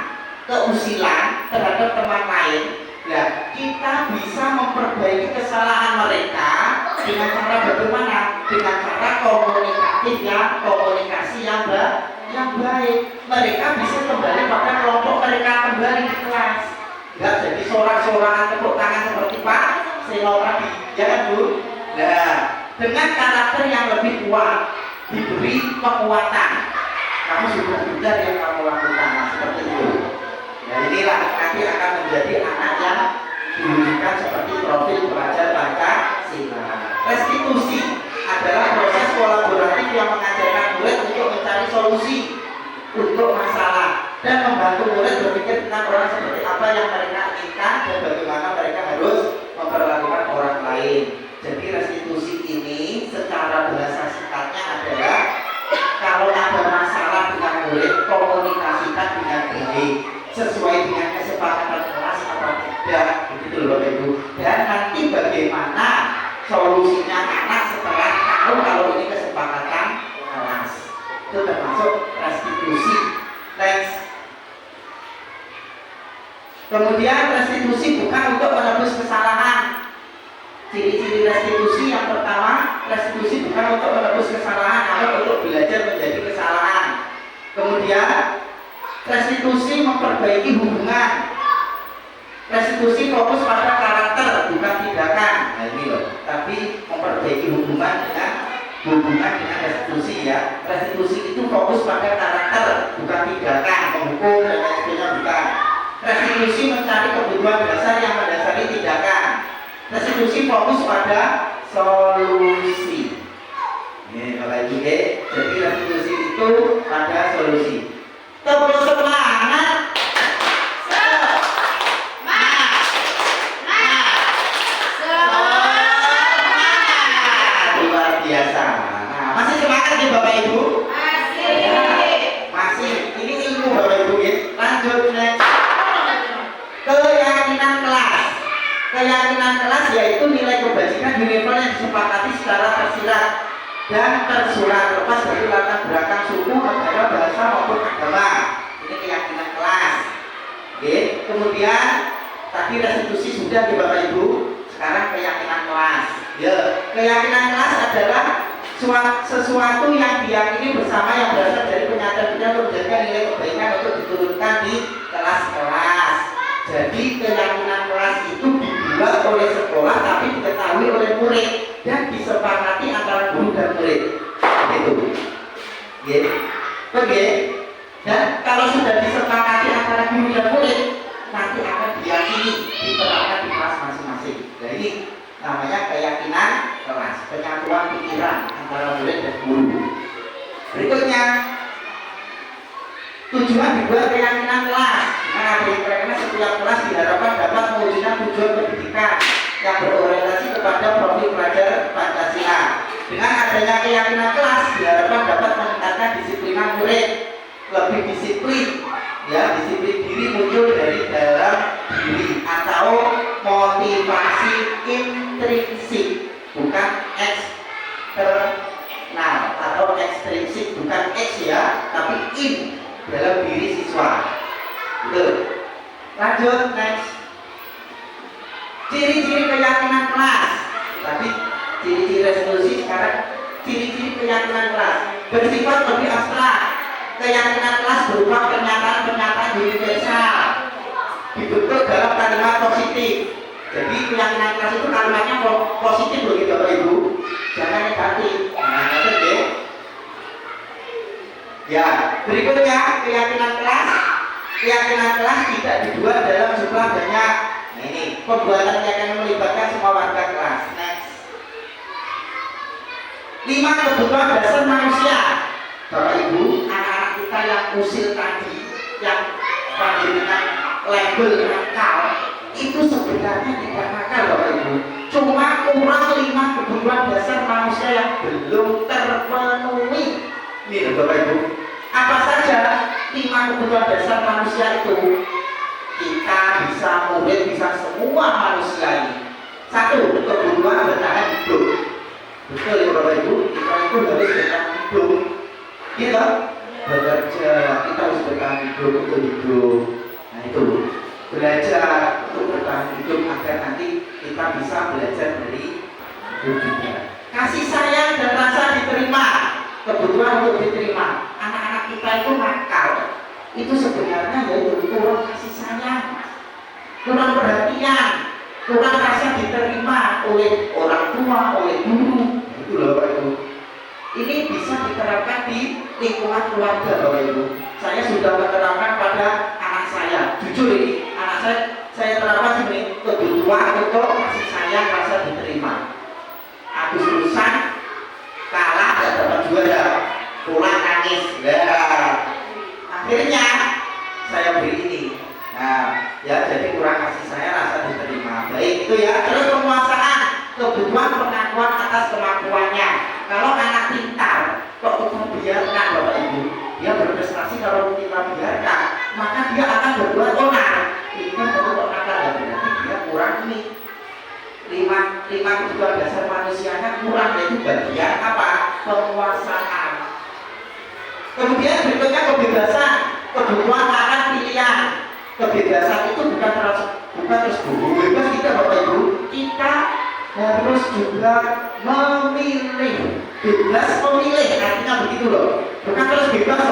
keusilan terhadap teman lain, Nah, kita bisa memperbaiki kesalahan mereka dengan cara bagaimana? Dengan cara komunikasi yang baik. Mereka bisa kembali pada kelompok mereka kembali di kelas. Enggak jadi sorak-sorangan tepuk tangan seperti Pak Seno tadi, ya kan Bu? Nah, dengan karakter yang lebih kuat, diberi penguatan. Kamu sudah benar yang kamu lakukan, nah, seperti itu. Nah, inilah nanti akan menjadi anak yang diwujudkan seperti profil pelajar Pancasila. Restitusi adalah proses kolaboratif yang mengajarkan murid untuk mencari solusi untuk masalah dan membantu murid berpikir tentang orang seperti apa yang mereka inginkan dan bagaimana mereka harus memperlakukan orang lain. Jadi restitusi ini secara bahasa singkatnya adalah kalau ada masalah dengan murid, komunikasikan dengan baik sesuai dengan kesepakatan kelas atau tidak, begitu loh Bapak Ibu. Dan nanti bagaimana solusinya anak setelah tahu kalau ini kesepakatan kelas, itu termasuk restitusi. Next. Kemudian restitusi bukan untuk menebus kesalahan. Ciri-ciri restitusi yang pertama, restitusi bukan untuk menebus kesalahan, namun untuk belajar menjadi kesalahan. Kemudian restitusi memperbaiki hubungan. Restitusi fokus pada karakter bukan tindakan. Nah ini loh, tapi memperbaiki hubungan dengan restitusi ya. Restitusi itu fokus pada karakter bukan tindakan, menghukum dan lain sebagainya bukan. Restitusi mencari kebutuhan dasar yang mendasari tindakan. Restitusi fokus pada solusi. Ini Bapak Ibu, jadi restitusi itu pada solusi. Tepuk semangat. Luar biasa. Nah, masih semangat ya Bapak Ibu? Masih. Ini ilmu Bapak Ibu ya. Lanjut next. Keyakinan kelas. Keyakinan kelas yaitu nilai kebajikan di level yang disepakati secara tersirat dan tersurat lepas dari latar belakang suku, negara, bahasa maupun agama. Ini keyakinan kelas. Oke. Kemudian tadi restitusi sudah di Bapak Ibu. Sekarang keyakinan kelas. Ya, keyakinan kelas adalah sesuatu yang diyakini bersama yang berasal dari penyadaran untuk menjaga nilai kebaikan untuk diturunkan di kelas-kelas. Jadi keyakinan kelas itu dibuat oleh sekolah tapi diketahui oleh murid dan disepakati antara guru dan murid. Gitu. Oke. Dan kalau sudah disepakati antara guru dan murid, nanti akan diyakini diterapkan di kelas masing-masing. Nah ini namanya keyakinan kelas, penyatuan pikiran antara murid dan guru. Berikutnya, tujuan dibuat keyakinan kelas. Nah, karena setiap kelas diharapkan dapat mewujudkan tujuan pendidikan yang berorientasi kepada profil pelajar Pancasila. Dengan adanya keyakinan kelas diharapkan dapat meningkatkan disiplinan murid, lebih disiplin. Ya, disiplin diri muncul dari dalam diri atau motivasi intrinsik, bukan eksternal atau ekstrinsik, bukan X ya, tapi in dalam diri siswa. Betul. Lanjut next. Ciri-ciri keyakinan kelas. Tadi ciri-ciri restitusi, sekarang ciri-ciri keyakinan kelas. Bersifat lebih abstrak. Keyakinan kelas berupa pernyataan-pernyataan universal, dibentuk dalam kalimat positif. Jadi keyakinan kelas itu kalimatnya positif loh gitu Bapak Ibu, jangan negatif. Nah, oke. Ya, berikutnya keyakinan kelas. Keyakinan kelas tidak dibuat dalam jumlah banyak. Nah ini pembuatan keyakinan melibatkan semua warga kelas. Next. 5 kebutuhan dasar manusia. Bapak Ibu, anak-anak kita yang usil tadi, yang dengan label nakal, itu sebenarnya tidak nakal Bapak Ibu. Cuma kurang 5 kebutuhan dasar manusia yang belum terpenuhi. Ini Bapak Ibu. Apa saja 5 kebutuhan dasar manusia itu? Kita bisa, murid bisa, semua manusia ini. 1, kebutuhan bertahan hidup. Betul ya Bapak Ibu, kita itu harus bertahan hidup. Kita bekerja, kita harus bertahan hidup untuk hidup. Nah itu. belajar untuk bertahan hidup agar nanti kita bisa belajar dari hidup juga. Kasih sayang dan rasa diterima, kebutuhan untuk diterima. Anak-anak kita itu nakal, itu sebenarnya yaitu kurang kasih sayang, kurang perhatian, kurang rasa diterima oleh orang tua, oleh guru. Itu loh Bapak Ibu. Ini bisa diterapkan di lingkungan keluarga Bapak Ibu. Saya sudah menerapkan pada anak saya. Jujur ini, anak saya terapkan sebenarnya kebutuhan untuk kasih sayang, rasa diterima. Habis lulusan kalah gak dapat juara, pulang nangis. Akhirnya saya beri ini. Nah, ya jadi kurang kasih saya, rasa diterima. Baik itu ya. Terus penguasaan, kebutuhan pengakuan atas kemampuannya. Kalau anak pintar, kok kita biarkan Bapak Ibu, dia berprestasi. Kalau kita biarkan, maka dia akan berbuat onar. Pintar tentu kok nakal, ya berarti dia kurang ini. Lima kebutuhan dasar manusianya kurang, yaitu bagian apa? Penguasaan. Kemudian berikutnya kebebasan, kebutuhan makan pilihan. Kebebasan itu bukan terus bebas tidak Bapak Ibu. Kita harus juga memilih, bebas memilih, artinya begitu loh. Bukan terus bebas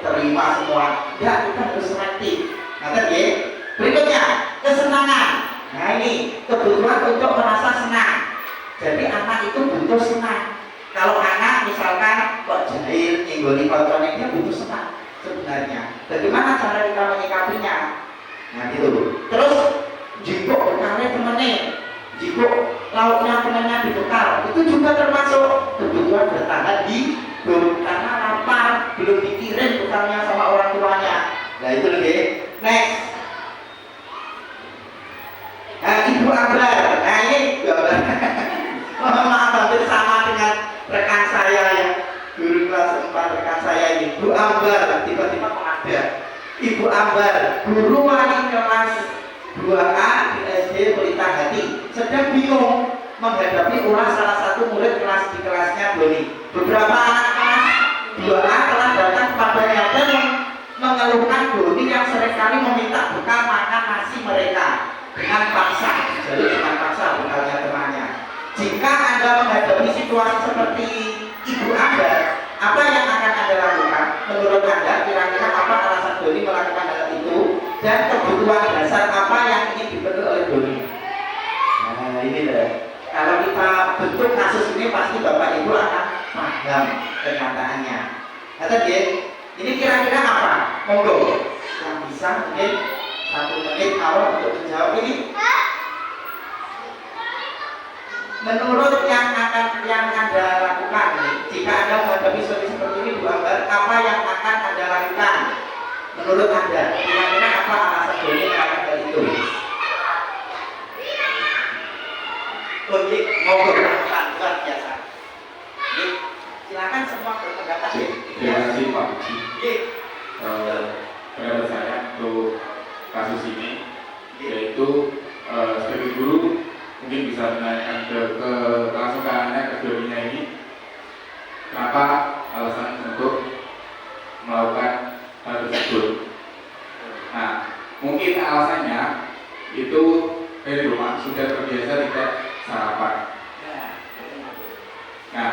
terima semua. Ya, kita harus selektif. Nah, ya. Berikutnya kesenangan. Nah ini kebutuhan untuk merasa senang. Jadi anak itu butuh senang. Kalau anak misalkan kok jahil, nyenggoli konconnya, dia butuh senang sebenarnya. Bagaimana cara kita menyikapinya? Nah gitu. Terus jika bekalnya temennya, jika lauknya temennya dibekal, itu juga termasuk kebutuhan bertahan hidup. Karena lapar, belum dikirim bekalnya sama orang tuanya. Nah itu lebih. Next. Nah, Ibu Ambar, nah ini gambar. Mohon maaf hampir sama dengan rekan saya yang guru kelas 4 rekan saya ini. Bu Ambar, tiba-tiba ada. Ibu Ambar, guru wali kelas 2A di SD Pelita Hati, sedang bingung menghadapi ulah salah satu murid kelas di kelasnya Doni. Beberapa anak kelas 2A telah datang kepadanya dan mengeluhkan Doni yang seringkali meminta bekal makan nasi mereka dengan paksa, jadi dengan paksa bekalnya temannya. Jika Anda menghadapi situasi seperti Ibu Anda, apa yang akan Anda lakukan? Menurut Anda, kira-kira apa alasan Doni melakukan hal itu? Dan kebutuhan dasar apa yang ingin dipenuhi oleh Doni? Nah ini deh. Kalau kita bentuk kasus ini, pasti Bapak Ibu akan paham kenyataannya. Nah tadi, ini kira-kira apa? Monggo, yang bisa mungkin 1 menit awal untuk menjawab ini. Menurut yang Anda lakukan nih, jika Anda menghadapi situasi seperti ini, Bu Ambar, apa yang akan Anda lakukan? Menurut Anda, kira-kira apa alasan Doni melakukan hal itu? Oke, mau berpendapat luar biasa. Silakan semua berpendapat. Terima kasih Pak Uci. Pendapat saya untuk kasus ini, yaitu sebagai guru mungkin bisa menanyakan langsung ke anak ke Doninya ini, kenapa alasan untuk melakukan hal tersebut. Nah, mungkin alasannya itu dari rumah sudah terbiasa tidak sarapan. Nah,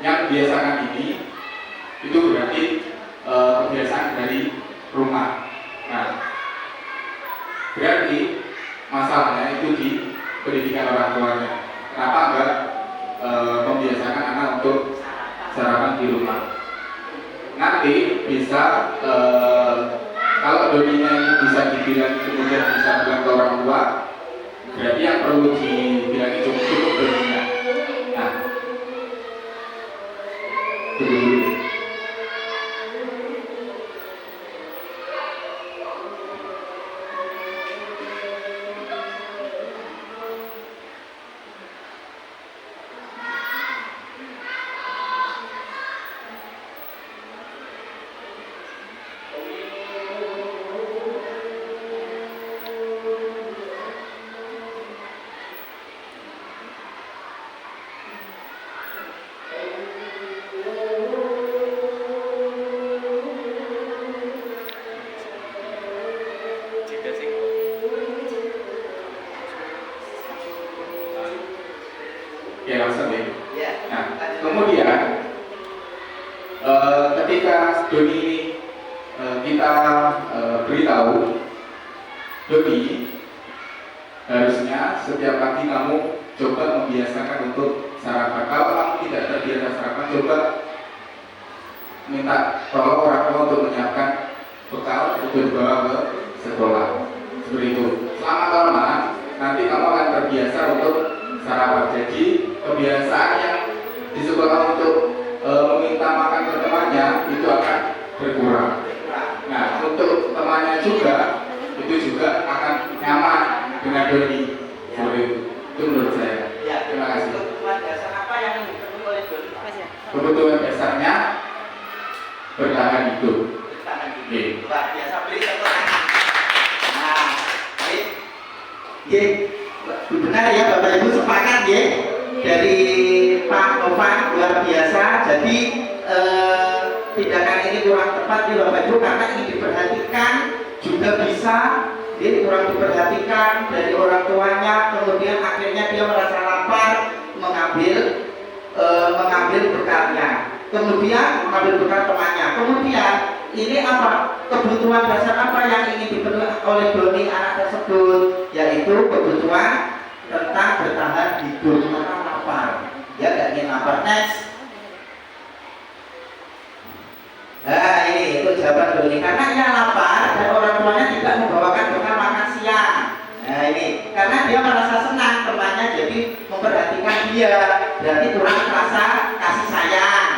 yang membiasakan ini itu berarti kebiasaan dari rumah. Nah, berarti masalahnya itu di pendidikan orang tuanya. Kenapa enggak membiasakan anak untuk sarapan di rumah? Nanti bisa kalau Doninya ini bisa dibilang kemudian bisa bilang ke orang tua, berarti yang perlu dibilang cukup Doninya. Nah, dulu. Ustaz ya. Ya. Nah, kemudian ketika Doni ini kita beritahu, Doni harusnya setiap pagi kamu coba membiasakan untuk sarapan. Kalau kamu tidak terbiasa sarapan, coba minta tolong orang tua untuk menyiapkan bekal untuk dibawa ke sekolah. Seperti itu. Lama-lama nanti kamu akan terbiasa untuk sarapan. Jadi kebiasaan yang di sekolah untuk meminta makan ke temannya itu akan berkurang. Nah, untuk temannya juga itu juga akan nyaman dengan Doni. Seperti itu. Itu menurut saya. Ya. Terima kasih. Kebutuhan dasar apa yang dipenuhi oleh Doni? Kebutuhan dasarnya bertahan hidup. Bertahan hidup. Oke. Luar biasa, beri tepuk tangan. Nah, benar ya Bapak Ibu, sepakat ya dari Pak Novan, luar biasa. Jadi tindakan ini kurang tepat ya Bapak Ibu, karena ini diperhatikan juga bisa dia kurang diperhatikan dari orang tuanya, kemudian akhirnya dia merasa lapar, mengambil bekalnya, kemudian mengambil bekal temannya. Kemudian ini apa, kebutuhan dasar apa yang ingin dipenuhi oleh Doni anak tersebut, yaitu kebutuhan tentang bertahan hidup karena lapar. Ya, gak ingin lapar. Next. Nah, ini itu jawaban Doni, karena ia lapar dan orang tuanya tidak membawakan bekal makan siang. Nah, ini karena dia merasa senang temannya jadi memperhatikan dia, berarti kurang rasa kasih sayang.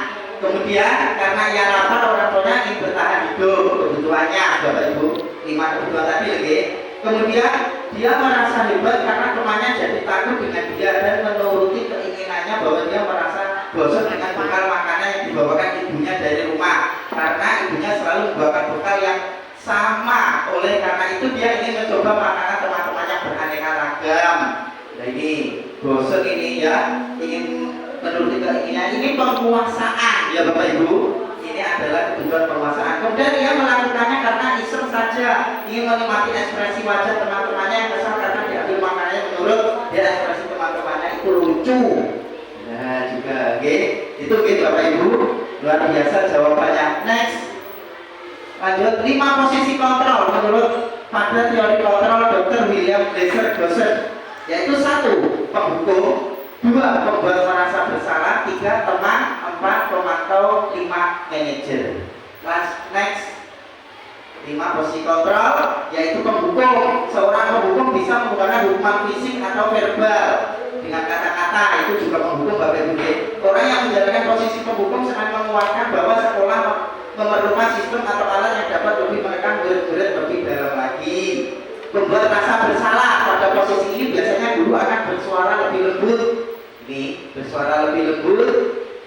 Kemudian karena ia lapar, orang tuanya ingin bertahan hidup, kebutuhannya Bapak Ibu 5 kebutuhan tadi lagi. Kemudian dia merasa hebat karena temannya jadi takut dengan dia dan menuruti keinginannya bahwa dia merasa bosan dengan bekal makanan yang dibawakan ibunya dari rumah, karena ibunya selalu membawakan bekal yang sama. Oleh karena itu dia ingin mencoba makanan teman-temannya beraneka ragam. Nah, ini bosan ini ya, ingin menuruti keinginan, ini penguasaan ya Bapak Ibu. Ini adalah kebutuhan penguasaan. Kemudian ia melakukannya karena iseng saja, ingin menikmati ekspresi wajah teman-temannya yang kesal karena diambil makanannya menurut dia ekspresi teman-temannya itu lucu. Nah, juga itu gitu Bapak Ibu, luar biasa jawabannya. Next, lanjut 5 posisi kontrol menurut pada teori kontrol Dr. William Glaser Gosen, yaitu 1 penghukum, 2 pembuat merasa bersalah, 3 teman, 4 pemantau, 5 manajer. Next, 5 posisi kontrol, yaitu penghukum. Seorang penghukum bisa menggunakan hukuman fisik atau verbal dengan kata-kata, itu juga penghukum Bapak Ibu. Orang yang menjalankan posisi penghukum sedang menguatkan bahwa sekolah memerlukan sistem atau alat yang dapat lebih menekan murid-murid lebih dalam lagi. Pembuat rasa bersalah pada posisi ini biasanya guru akan bersuara lebih lembut. Ini bersuara lebih lembut,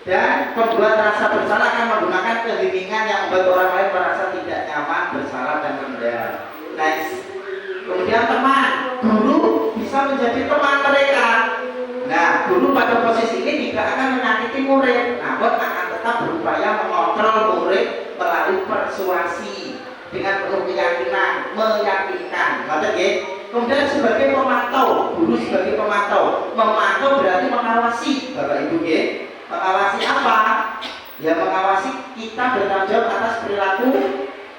dan pembuat rasa bersalah akan menggunakan keheningan yang membuat orang lain merasa tidak nyaman, bersalah dan rendah. Next. Kemudian teman, guru bisa menjadi teman mereka. Nah, guru pada posisi ini tidak akan menyakiti murid, namun akan tetap berupaya mengontrol murid melalui persuasi dengan penuh keyakinan, meyakinkan. Kemudian sebagai pemantau, guru sebagai pemantau, memantau berarti mengawasi Bapak Ibu ya. Mengawasi apa? Ya mengawasi kita bertanggung jawab atas perilaku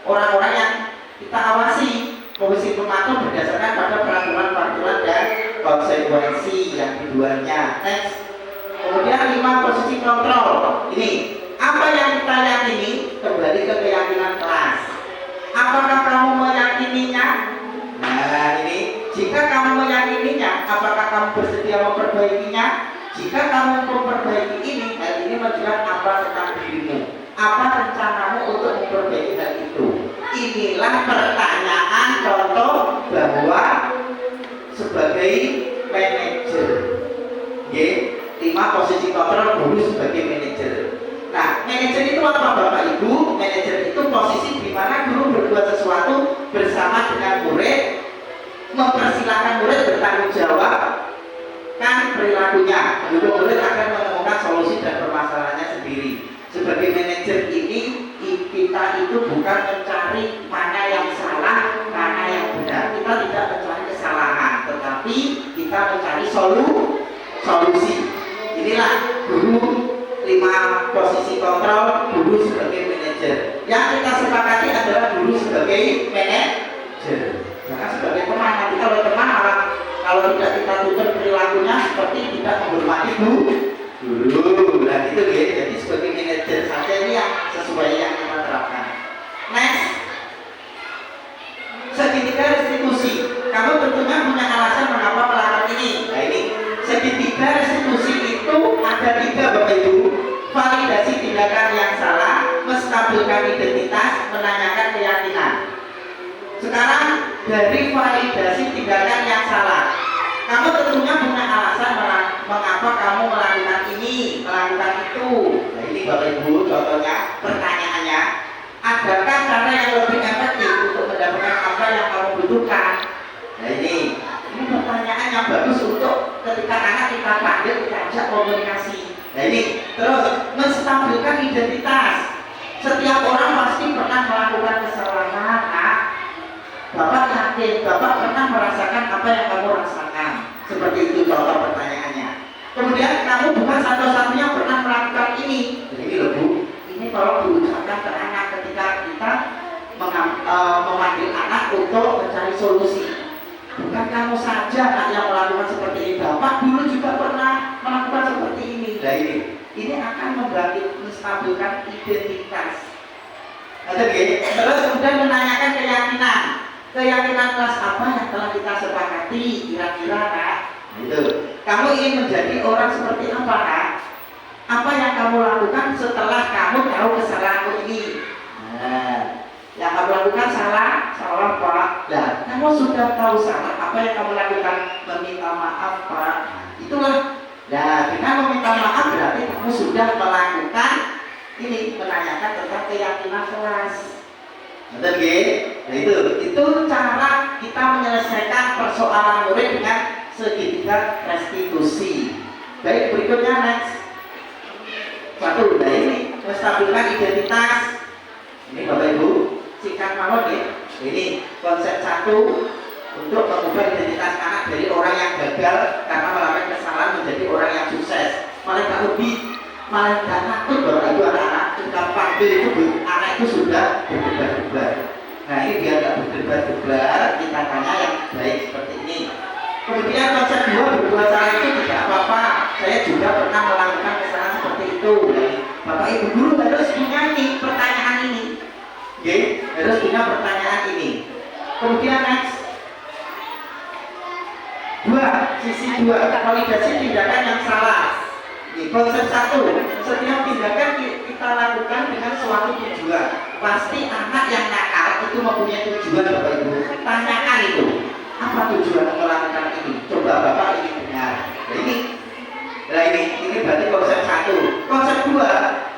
orang-orang yang kita awasi. Posisi pemantau berdasarkan pada peraturan-peraturan dan konsekuensi yang keduanya. Next. Kemudian 5 posisi kontrol. Ini apa yang kita yakini, kembali ke keyakinan kelas. Apakah kamu meyakininya? Nah, ini jika kamu meyakininya, apakah kamu bersedia memperbaikinya? Jika kamu memperbaiki ini, hal ini menunjukkan apa tentang dirimu, apa rencanamu untuk memperbaiki hal itu. Inilah pertanyaan contoh bahwa sebagai manajer, 5 posisi kontrol guru sebagai manajer. Nah, manajer itu apa Bapak Ibu? Manajer itu posisi di mana guru berbuat sesuatu bersama dengan murid, mempersilahkan murid bertanggung jawab kan perilakunya. Kemudian murid akan menemukan solusi dan permasalahannya sendiri. Sebagai manajer ini, kita itu bukan mencari mana yang salah, mana yang benar. Kita tidak mencari kesalahan, tetapi kita mencari solusi. Inilah 5 posisi kontrol guru sebagai manajer. Yang kita sepakati adalah guru sebagai manajer, jangan sebagai teman. Nanti kalau teman malah kalau tidak kita tutur perilakunya seperti tidak menghormati guru. Nah itu ya. Jadi sebagai manajer saja ini yang sesuai yang kita terapkan. Next, segitiga restitusi. Kamu tentunya punya alasan mengapa melakukan ini. Nah ini segitiga restitusi itu ada 3 Bapak Ibu. Validasi tindakan yang salah, menstabilkan identitas, menanyakan keyakinan. Sekarang dari validasi tindakan yang salah, kamu tentunya punya alasan mengapa kamu melakukan ini, melakukan itu. Nah ini Bapak Ibu, contohnya pertanyaannya, adakah cara yang lebih efektif untuk mendapatkan apa yang kamu butuhkan? Nah ini pertanyaan yang bagus untuk ketika anak kita panggil, kita ajak komunikasi. Nah ini terus menstabilkan identitas. Setiap orang pasti pernah melakukan kesalahan. Bapak yakin, Bapak pernah merasakan apa yang kamu rasakan. Seperti itu contoh pertanyaannya. Kemudian kamu bukan satu-satunya pernah melakukan ini. Jadi loh Bu, ini tolong diucapkan ke anak ketika kita memanggil anak untuk mencari solusi. Bukan kamu saja anak yang melakukan seperti ini. Bapak dulu juga pernah melakukan seperti ini. Nah ini akan membantu menstabilkan identitas. Terus kemudian menanyakan keyakinan. Keyakinan kelas apa yang telah kita sepakati kira-kira Kak? Itu. Kamu ingin menjadi orang seperti apa Kak? Apa yang kamu lakukan setelah kamu tahu kesalahanmu ini? Nah, yang kamu lakukan salah Pak. Nah, kamu sudah tahu salah, apa yang kamu lakukan? Meminta maaf Pak. Itulah. Nah, dengan meminta maaf berarti kamu sudah melakukan ini, menanyakan tentang keyakinan kelas. Betul ya? Nah itu cara kita menyelesaikan persoalan murid dengan segitiga restitusi. Baik, berikutnya next. Satu, nah ini menstabilkan identitas. Ini Bapak Ibu, singkat mawon ya. Ini konsep 1 untuk mengubah identitas anak dari orang yang gagal karena melakukan kesalahan menjadi orang yang sukses. Malah gak takut Bapak Ibu anak-anak kita panggil itu anak itu sudah berdebar-debar. Nah ini biar gak berdebar-debar, kita tanya yang baik seperti ini. Kemudian konsep 2, berbuat salah itu tidak apa-apa. Saya juga pernah melakukan kesalahan seperti itu. Bapak Ibu guru harus punya ini pertanyaan ini. Oke, harus punya pertanyaan ini. Kemudian next. 2, sisi 2, validasi tindakan yang salah. Konsep 1, setiap tindakan kita lakukan dengan suatu tujuan. Pasti anak yang nakal itu mempunyai tujuan Bapak Ibu. Tanyakan itu, apa tujuan melakukan ini? Coba Bapak ingin dengar. Nah ini berarti konsep 1. Konsep 2,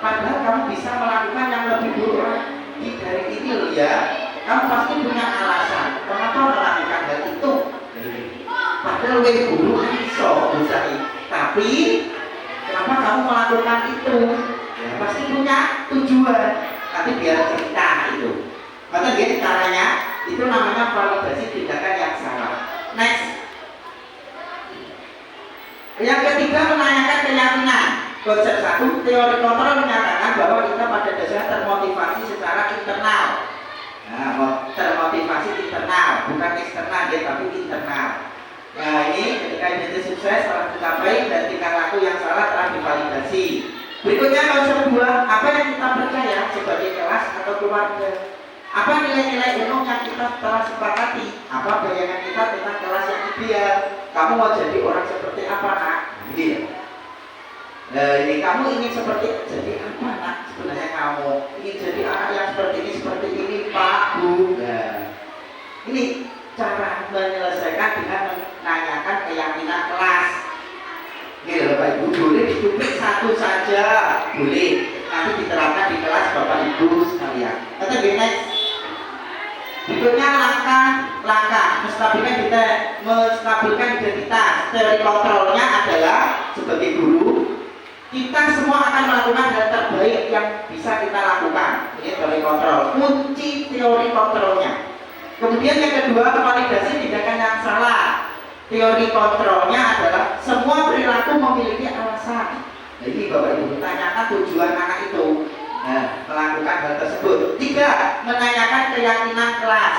padahal kamu bisa melakukan yang lebih buruk dari ini loh ya. Kamu pasti punya alasan kenapa melakukan hal itu. Padahal lebih buruk iso bisa, tapi kenapa kamu melakukan itu? Ya, pasti punya tujuan. Tapi biar cerita itu. Maka jadi caranya itu namanya validasi tindakan yang salah. Next. Yang ketiga, menanyakan keyakinan. Konsep 1, teori kontrol menyatakan bahwa kita pada dasarnya termotivasi secara internal. Nah, termotivasi internal, bukan eksternal ya, tapi internal. Nah ini ketika identitas sukses telah dicapai dan tingkah laku yang salah telah divalidasi. Berikutnya konsep 2, apa yang kita percaya sebagai kelas atau keluarga. Apa nilai-nilai umum yang kita telah sepakati? Apa bayangan kita tentang kelas yang ideal? Kamu mau jadi orang seperti apa nak? Ini. Nah ini kamu ingin jadi apa nak? Sebenarnya kamu ingin jadi anak yang seperti ini Pak Bu. Nah ini cara menyelesaikan dengan menanyakan keyakinan kelas. Ini Bapak Ibu boleh dicuplik satu saja, boleh. Nanti diterapkan di kelas Bapak Ibu sekalian. Kata gini. Berikutnya langkah menstabilkan identitas. Teori kontrolnya adalah sebagai guru kita semua akan melakukan hal terbaik yang bisa kita lakukan. Ini teori kontrol. Kunci teori kontrolnya. Kemudian yang kedua, validasi tindakan yang salah. Teori kontrolnya adalah semua perilaku memiliki alasan. Nah, ini Bapak Ibu, tanyakan tujuan anak itu melakukan hal tersebut. 3. Menanyakan keyakinan kelas.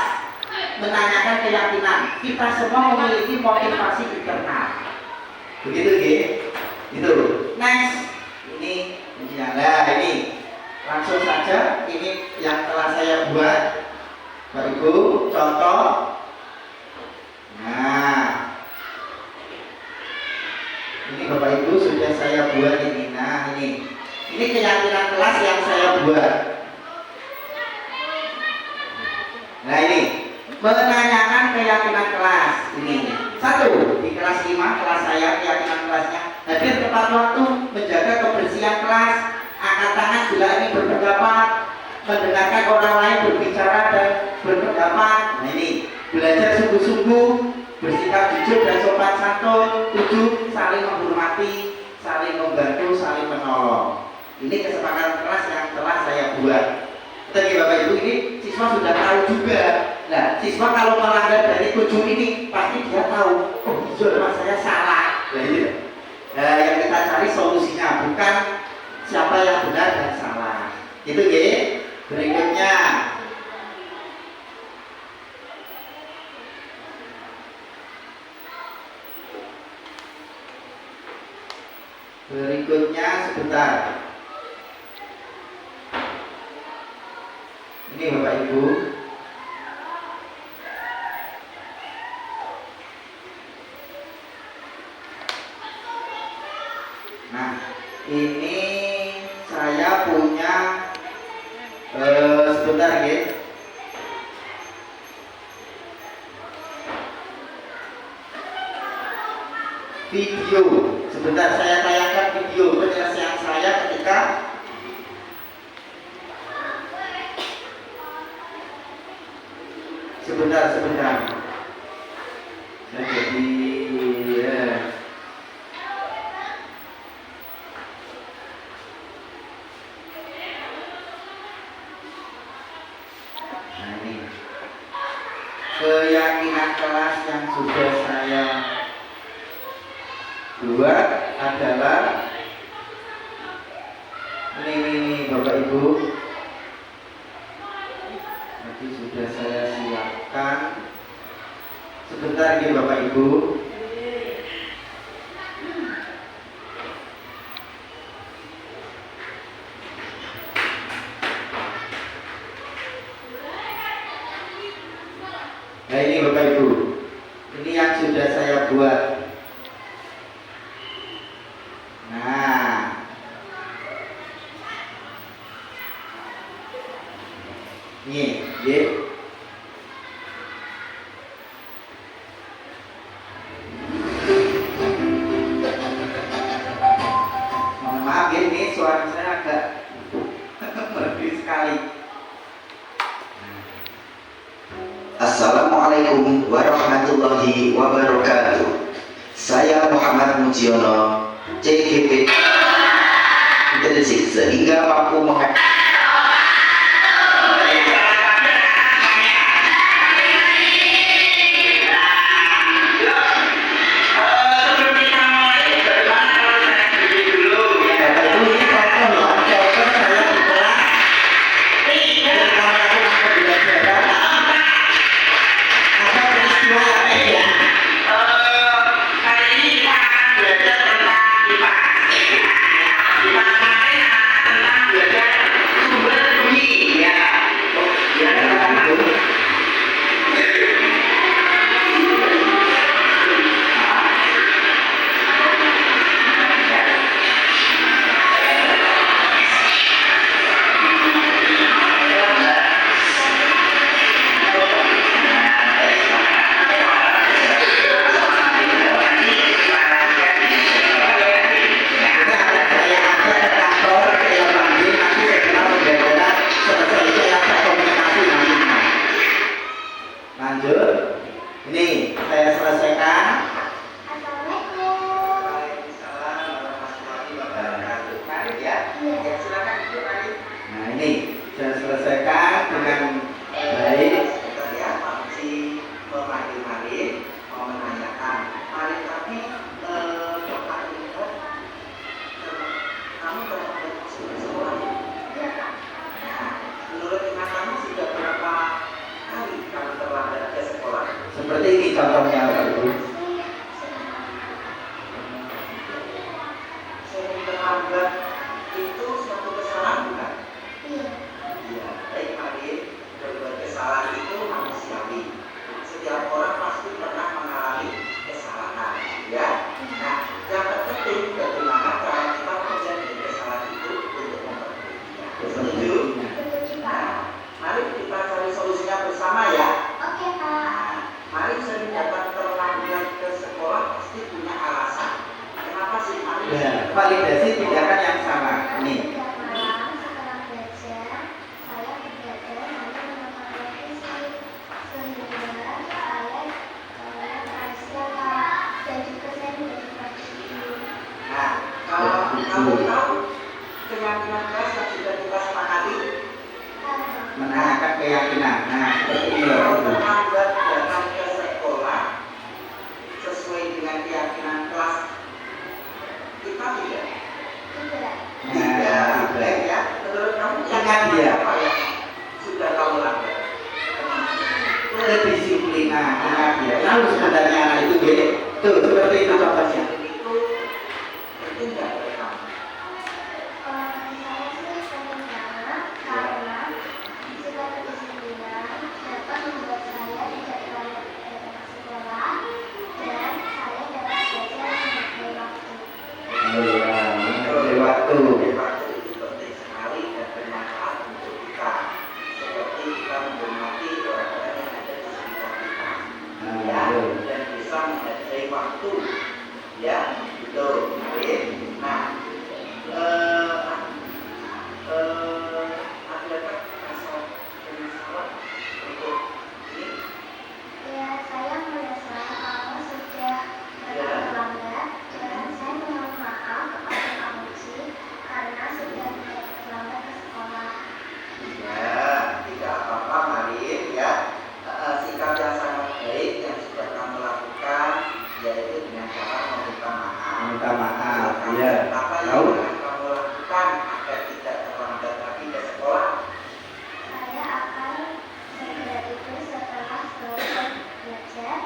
Menanyakan keyakinan. Kita semua memiliki motivasi internal. Begitu ya? Itu. Next. Ini nah ini langsung saja ini yang telah saya buat. Bapak Ibu, contoh. Nah, ini Bapak Ibu sudah saya buat ini. Nah, ini keyakinan kelas yang saya buat. Nah, ini menanyakan keyakinan kelas. Ini 1, di kelas 5 kelas saya keyakinan kelasnya hadir tepat waktu, menjaga kebersihan kelas, angkat tangan bila ini berpendapat, mendengarkan orang lain berbicara dan berpendapat. Nah, ini belajar sungguh-sungguh, bersikap jujur dan sopan santun. 7, saling menghormati, saling membantu, saling menolong. Ini kesepakatan kelas yang telah saya buat. Tadi Bapak Ibu, ini siswa sudah tahu juga. Nah, siswa kalau melanggar dari 7 ini pasti dia tahu, oh iya saya salah. Nah, ini. Nah, yang kita cari solusinya, bukan siapa yang benar dan salah. Itu ya. Berikutnya. Berikutnya sebentar. Ini Bapak Ibu. Nah, ini saya punya sebentar ya. Video. Sebentar saya tayangkan video penyelesaian saya ketika sebentar. Saya jadi ya. Nah, ini keyakinan kelas yang sudah saya buat adalah ini Bapak Ibu. Tadi sudah saya siapkan. Sebentar ya Bapak Ibu. Nah, ini Bapak Ibu. Ini yang sudah saya buat. Nah, ini, ya. Mohon maaf ya, ini suara saya agak merdu sekali. Assalamualaikum warahmatullahi wabarakatuh. Saya Muhammad Mujiono, CGP Intelijen, sehingga mampu terlambat itu suatu kesalahan bukan? Iya. Iya, baik mari berbuat kesalahan itu manusiawi. Setiap orang pasti pernah mengalami kesalahan, ya. Nah, yang terpenting bagaimana cara kita belajar dari kesalahan itu untuk memperbaikinya. Setuju? Setuju, Pak. Nah, mari kita cari solusinya bersama ya. Oke, Pak. Nah, mari sering datang terlambat ke sekolah pasti punya alasan. Kenapa sih mari? Ya, validasi tindakan yang sama. Ini. Setiap malam setelah belajar, saya berjaga sambil menonton televisi sehingga saya berhasil, Pak. Dan juga saya menjadi praktikum. Nah, kalau kamu tahu keyakinan keras yang sudah kita sepakati, menanyakan keyakinan. Nah, seperti ini loh. Kalau terlambat datang ke sekolah sesuai dengan keyakinan kelas kita tidak. Tidak. Tidak, baik ya. Menurut kamu ingat dia apa ya? Sudah kamu lakukan. Kedisiplinan, ingat dia. Tahu sebenarnya anak itu gini. Tuh, seperti itu contohnya. Itu penting nggak buat kamu? Saya sih penting banget karena sifat kedisiplinan dapat membuat saya tidak terlambat datang ke sekolah dan saya dapat belajar menghargai waktu. Menghargai waktu. Waktu itu penting sekali dan bermanfaat untuk kita. Seperti kita menghormati orang-orang yang ada di sekitar kita. Ya, dan bisa menghargai waktu. Ya, betul. Nah, adakah masalah untuk ini? Ya, saya merasa kalau sudah datang terlambat dan saya mohon maaf kepada Pak Muji karena sudah tidak terlambat ke sekolah. Ya, tidak apa-apa Marin ya. Sikap yang sangat baik yang sudah kamu lakukan yaitu dengan cara meminta maaf. Minta maaf, ya. Apa yang akan kamu lakukan agar tidak terlambat lagi ke sekolah? Saya akan segera itu setelah selesai belajar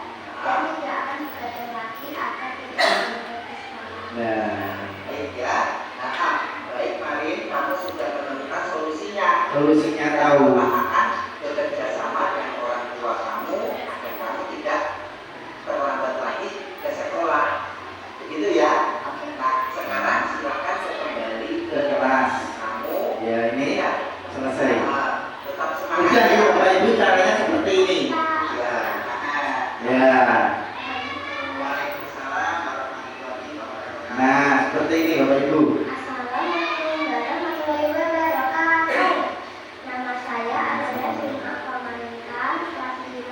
dan tidak akan begadang lagi agar tidak terlambat ke sekolah. Nah, baik ya. Nah, baik Marin, kamu sudah menemukan solusinya. Solusinya tahu. Akan bekerja sama dengan orang tua kamu agar kamu tidak terlambat lagi ke sekolah. Begitu ya. Nah, sekarang silakan kembali ke kelas kamu. Ya, ini ya selesai. Tetap semangat. Udah ya, Bapak Ibu caranya seperti ini. Ya. Ya. Waalaikumsalam warahmatullahi wabarakatuh. Nah, seperti ini Bapak Ibu. Assalamualaikum warahmatullahi wabarakatuh. Nama saya adalah Dina Pamanika, kelas 5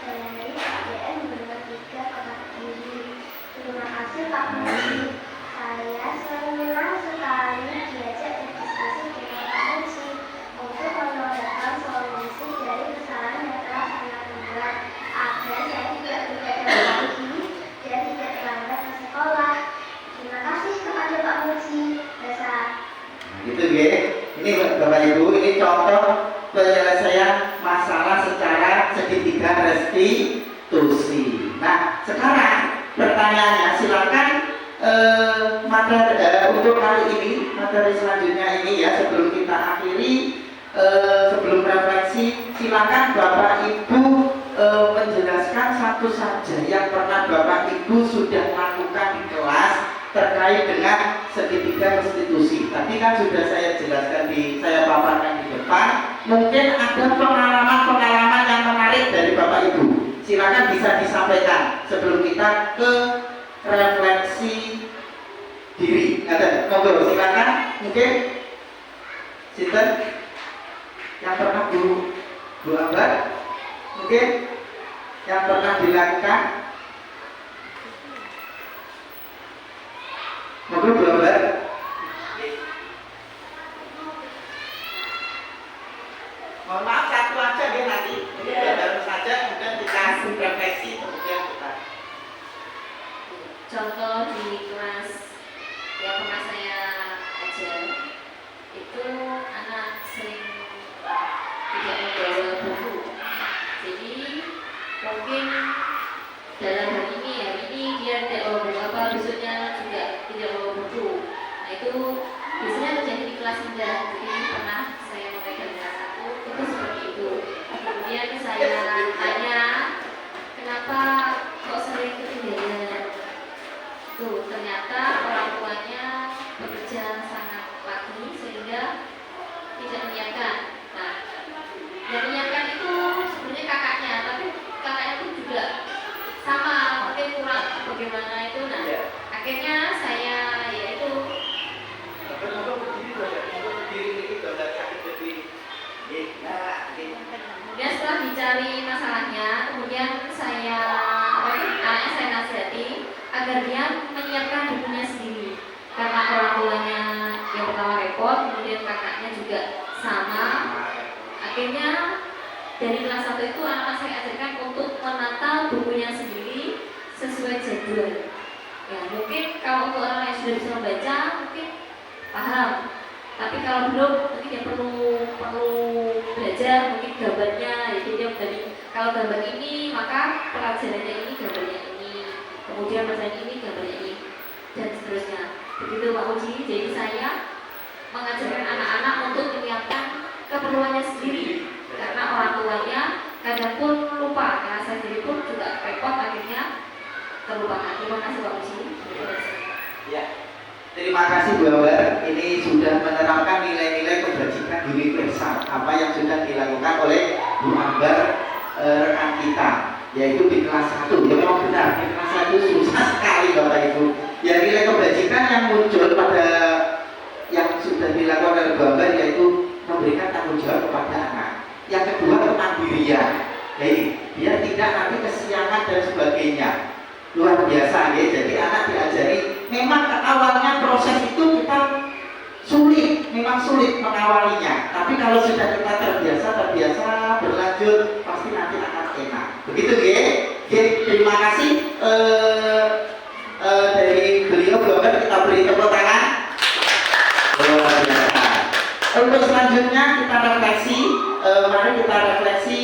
dari PTN Menengah 3 Kota Kediri. Terima kasih Pak Muji. Saya senang sekali diajak berdiskusi dengan Pak Muji untuk menemukan solusi dari kesalahan yang telah saya buat agar saya tidak begadang lagi dan tidak terlambat ke sekolah. Terima kasih kepada Pak Muji. Dasar. Gitu ya. Ini Bapak Ibu, ini contoh penyelesaian masalah secara segitiga restitusi. Nah, sekarang pertanyaannya silakan untuk kali ini materi selanjutnya ini ya sebelum kita akhiri sebelum refleksi silakan Bapak Ibu menjelaskan satu saja yang pernah Bapak Ibu sudah lakukan di kelas terkait dengan segitiga restitusi. Tadi kan sudah saya jelaskan saya paparkan di depan. Mungkin ada pengalaman-pengalaman yang menarik dari Bapak Ibu. Silakan bisa disampaikan sebelum kita ke refleksi diri. Monggo silakan. Mungkin Sinten yang pernah Bu Ambar, mungkin yang pernah dilakukan. Monggo Bu Ambar. Mohon maaf satu aja ya nanti. Baru saja kemudian kita refleksi kemudian kita. Contoh di kelas yang pernah saya ajar itu anak sering tidak membawa buku. Jadi mungkin dalam hari ini dia tidak bawa buku, besoknya juga tidak bawa buku. Nah itu kelas rendah, jadi pernah saya memegang kelas 1 itu seperti itu. Kemudian saya tanya kenapa kok sering ketinggalan. Tuh ternyata orang tuanya bekerja sangat pagi sehingga tidak menyiapkan. Nah, yang menyiapkan itu sebenarnya kakaknya, tapi kakaknya pun juga sama, mungkin kurang bagaimana itu. Nah, akhirnya saya yaitu kemudian setelah dicari masalahnya, kemudian saya anaknya saya nasihati agar dia menyiapkan bukunya sendiri karena orang tuanya yang pertama repot, kemudian kakaknya juga sama. Akhirnya dari kelas 1 itu anak saya ajarkan untuk menata bukunya sendiri sesuai jadwal. Ya, mungkin kalau untuk orang yang sudah bisa membaca mungkin paham, tapi kalau belum mungkin dia perlu belajar mungkin gambarnya. Jadi dia dari kalau gambar ini maka pelajarannya ini gambarnya ini, kemudian pelajaran ini gambarnya ini, dan seterusnya. Begitu Pak Uji. Jadi saya mengajarkan anak-anak untuk menyiapkan keperluannya sendiri karena orang tuanya kadang pun lupa, karena saya sendiri pun juga repot akhirnya terlupakan. Terima kasih Pak Uji. Ya, terima kasih Bu Ambar. Ini sudah menerapkan nilai-nilai kebajikan universal apa yang sudah dilakukan oleh Bu Ambar rekan kita, yaitu di kelas 1. Ya memang benar, di kelas 1 susah sekali Bapak Ibu. Ya nilai kebajikan yang muncul pada yang sudah dilakukan oleh Bu Ambar yaitu memberikan tanggung jawab kepada anak. Yang kedua kemandirian. Jadi dia tidak nanti kesiangan dan sebagainya. Luar biasa ya. Jadi anak diajari. Memang awalnya proses itu kita sulit, memang sulit mengawalinya. Tapi kalau sudah kita terbiasa berlanjut, pasti nanti akan enak. Begitu ya. Terima kasih dari beliau Bu Ambar, kita beri tepuk tangan. Luar biasa. Untuk selanjutnya kita refleksi. Mari kita refleksi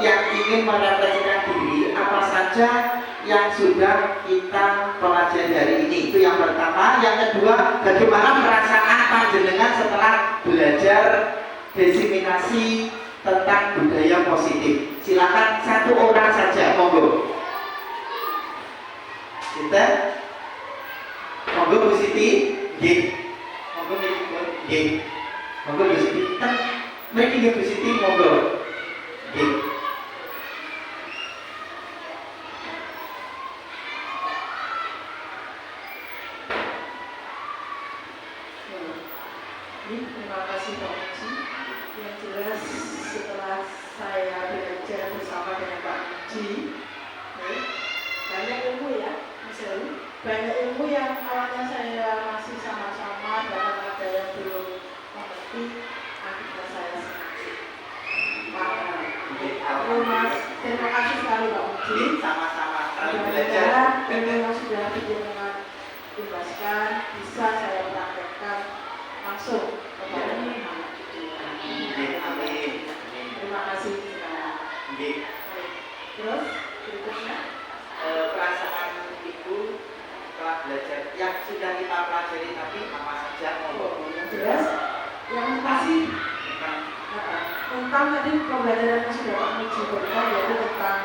yang ingin merefleksikan diri apa saja yang sudah kita pelajari hari ini. Itu yang pertama. Yang kedua, bagaimana perasaan panjenengan setelah belajar diseminasi tentang budaya positif. Silakan satu orang saja, monggo. Kita monggo Bu Siti, nggih. Monggo nggih. Monggo Bu Siti. Mriki nggih Bu Siti, monggo. Nggih. Terima kasih Pak Uji. Yang jelas setelah saya belajar bersama dengan Pak Uji, banyak ilmu ya, Mas Heru. Banyak ilmu yang awalnya saya masih sama-sama dan ada yang belum mengerti, akhirnya saya semakin paham. Mas, terima kasih sekali Pak Uji. Sama-sama Mudah-mudahan ilmu yang sudah dengan tugaskan bisa saya praktekkan langsung kepada anak cucu. Amin. Terima kasih sekarang. Terus berikutnya Perasaan Ibu setelah belajar yang sudah kita pelajari tapi apa saja monggo. yang jelas yang pasti tentang tadi pembelajaran yang sudah Pak Uji berikan, yaitu tentang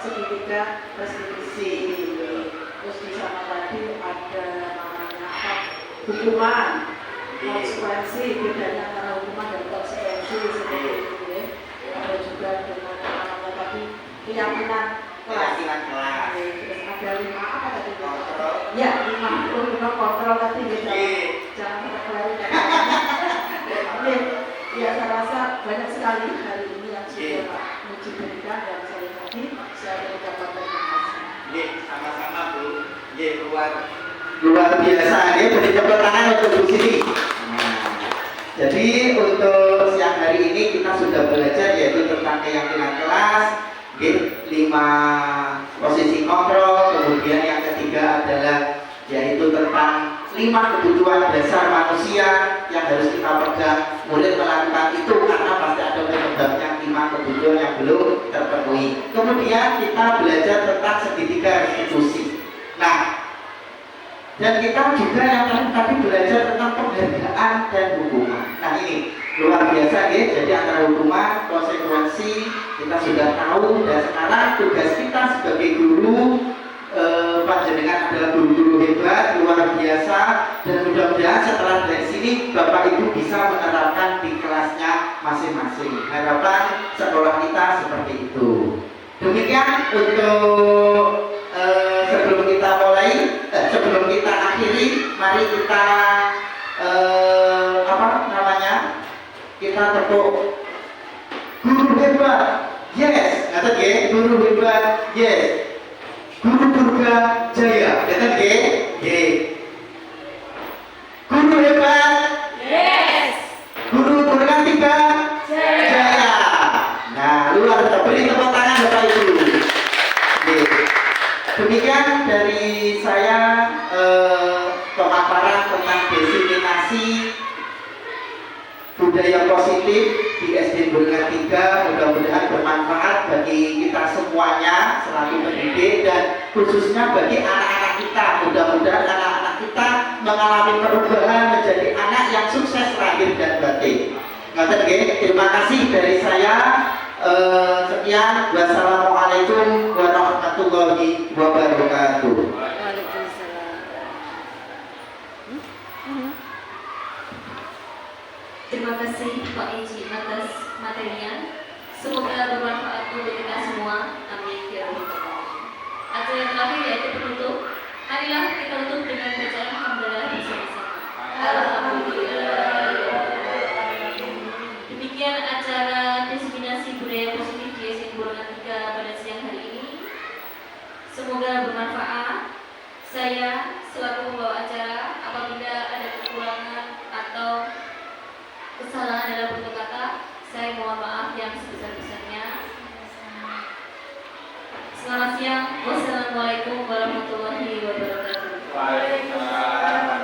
segitiga restitusi. Terus di sana tadi ada namanya apa? Hukuman, konsekuensi, bedanya antara hukuman dan konsekuensi seperti itu ya. Ada juga dengan namanya tadi keyakinan kelas. Terus ada 5 apa tadi? Kontrol. Ya, 5 kontrol tadi ya. Jangan terkelarin. Ya, saya rasa banyak sekali hari ini yang sudah Pak Uji berikan dan saya tadi saya mengucapkan terima kasih. Sama-sama Bu. Luar biasa ya, beri tepuk tangan untuk Bu Siti. Jadi untuk siang hari ini kita sudah belajar yaitu tentang keyakinan kelas, 5 posisi kontrol, kemudian yang ketiga adalah yaitu tentang 5 kebutuhan dasar manusia yang harus kita pegang. Murid melakukan itu karena pasti ada penyebabnya, 5 kebutuhan yang belum terpenuhi. Kemudian kita belajar tentang segitiga restitusi. Nah, dan kita juga yang tadi belajar tentang penghargaan dan hukuman. Nah ini luar biasa ya. Jadi antara hukuman, konsekuensi kita sudah tahu, dan sekarang tugas kita sebagai guru, panjenengan adalah guru-guru hebat, luar biasa, dan mudah-mudahan setelah dari sini Bapak Ibu bisa menerapkan di kelasnya masing-masing. Harapan sekolah kita seperti itu. Demikian untuk sebelum kita mulai, sebelum kita akhiri, mari kita kita tepuk guru hebat, yes, kata ge, guru hebat, yes, guru Durga Jaya, kata ge, ye, guru hebat, yes, guru Durga Tiga Jaya. Nah, luar biasa, beri tepuk tangan Bapak Ibu. Demikian dari saya pemaparan tentang diseminasi budaya positif di SD Durga 3. Mudah-mudahan bermanfaat bagi kita semuanya selaku pendidik, dan khususnya bagi anak-anak kita. Mudah-mudahan anak-anak kita mengalami perubahan menjadi anak yang sukses lahir dan batin. Terima kasih dari saya. Sekian, wassalamualaikum warahmatullahi wabarakatuh. Terima kasih Pak Iji atas materinya. Semoga bermanfaat untuk kita semua. Amin ya rabbal alamin. Acara yang terakhir yaitu penutup. Marilah kita tutup dengan bacaan alhamdulillah bersama-sama. Alhamdulillah. Demikian acara diseminasi budaya positif di SD Durga 3 pada siang hari ini. Semoga bermanfaat. Saya selaku pembawa acara, apabila ada kekurangan atau kesalahan dalam bentuk kata, saya mohon maaf yang sebesar-besarnya. Selamat siang. Wassalamualaikum warahmatullahi wabarakatuh. Waalaikumsalam.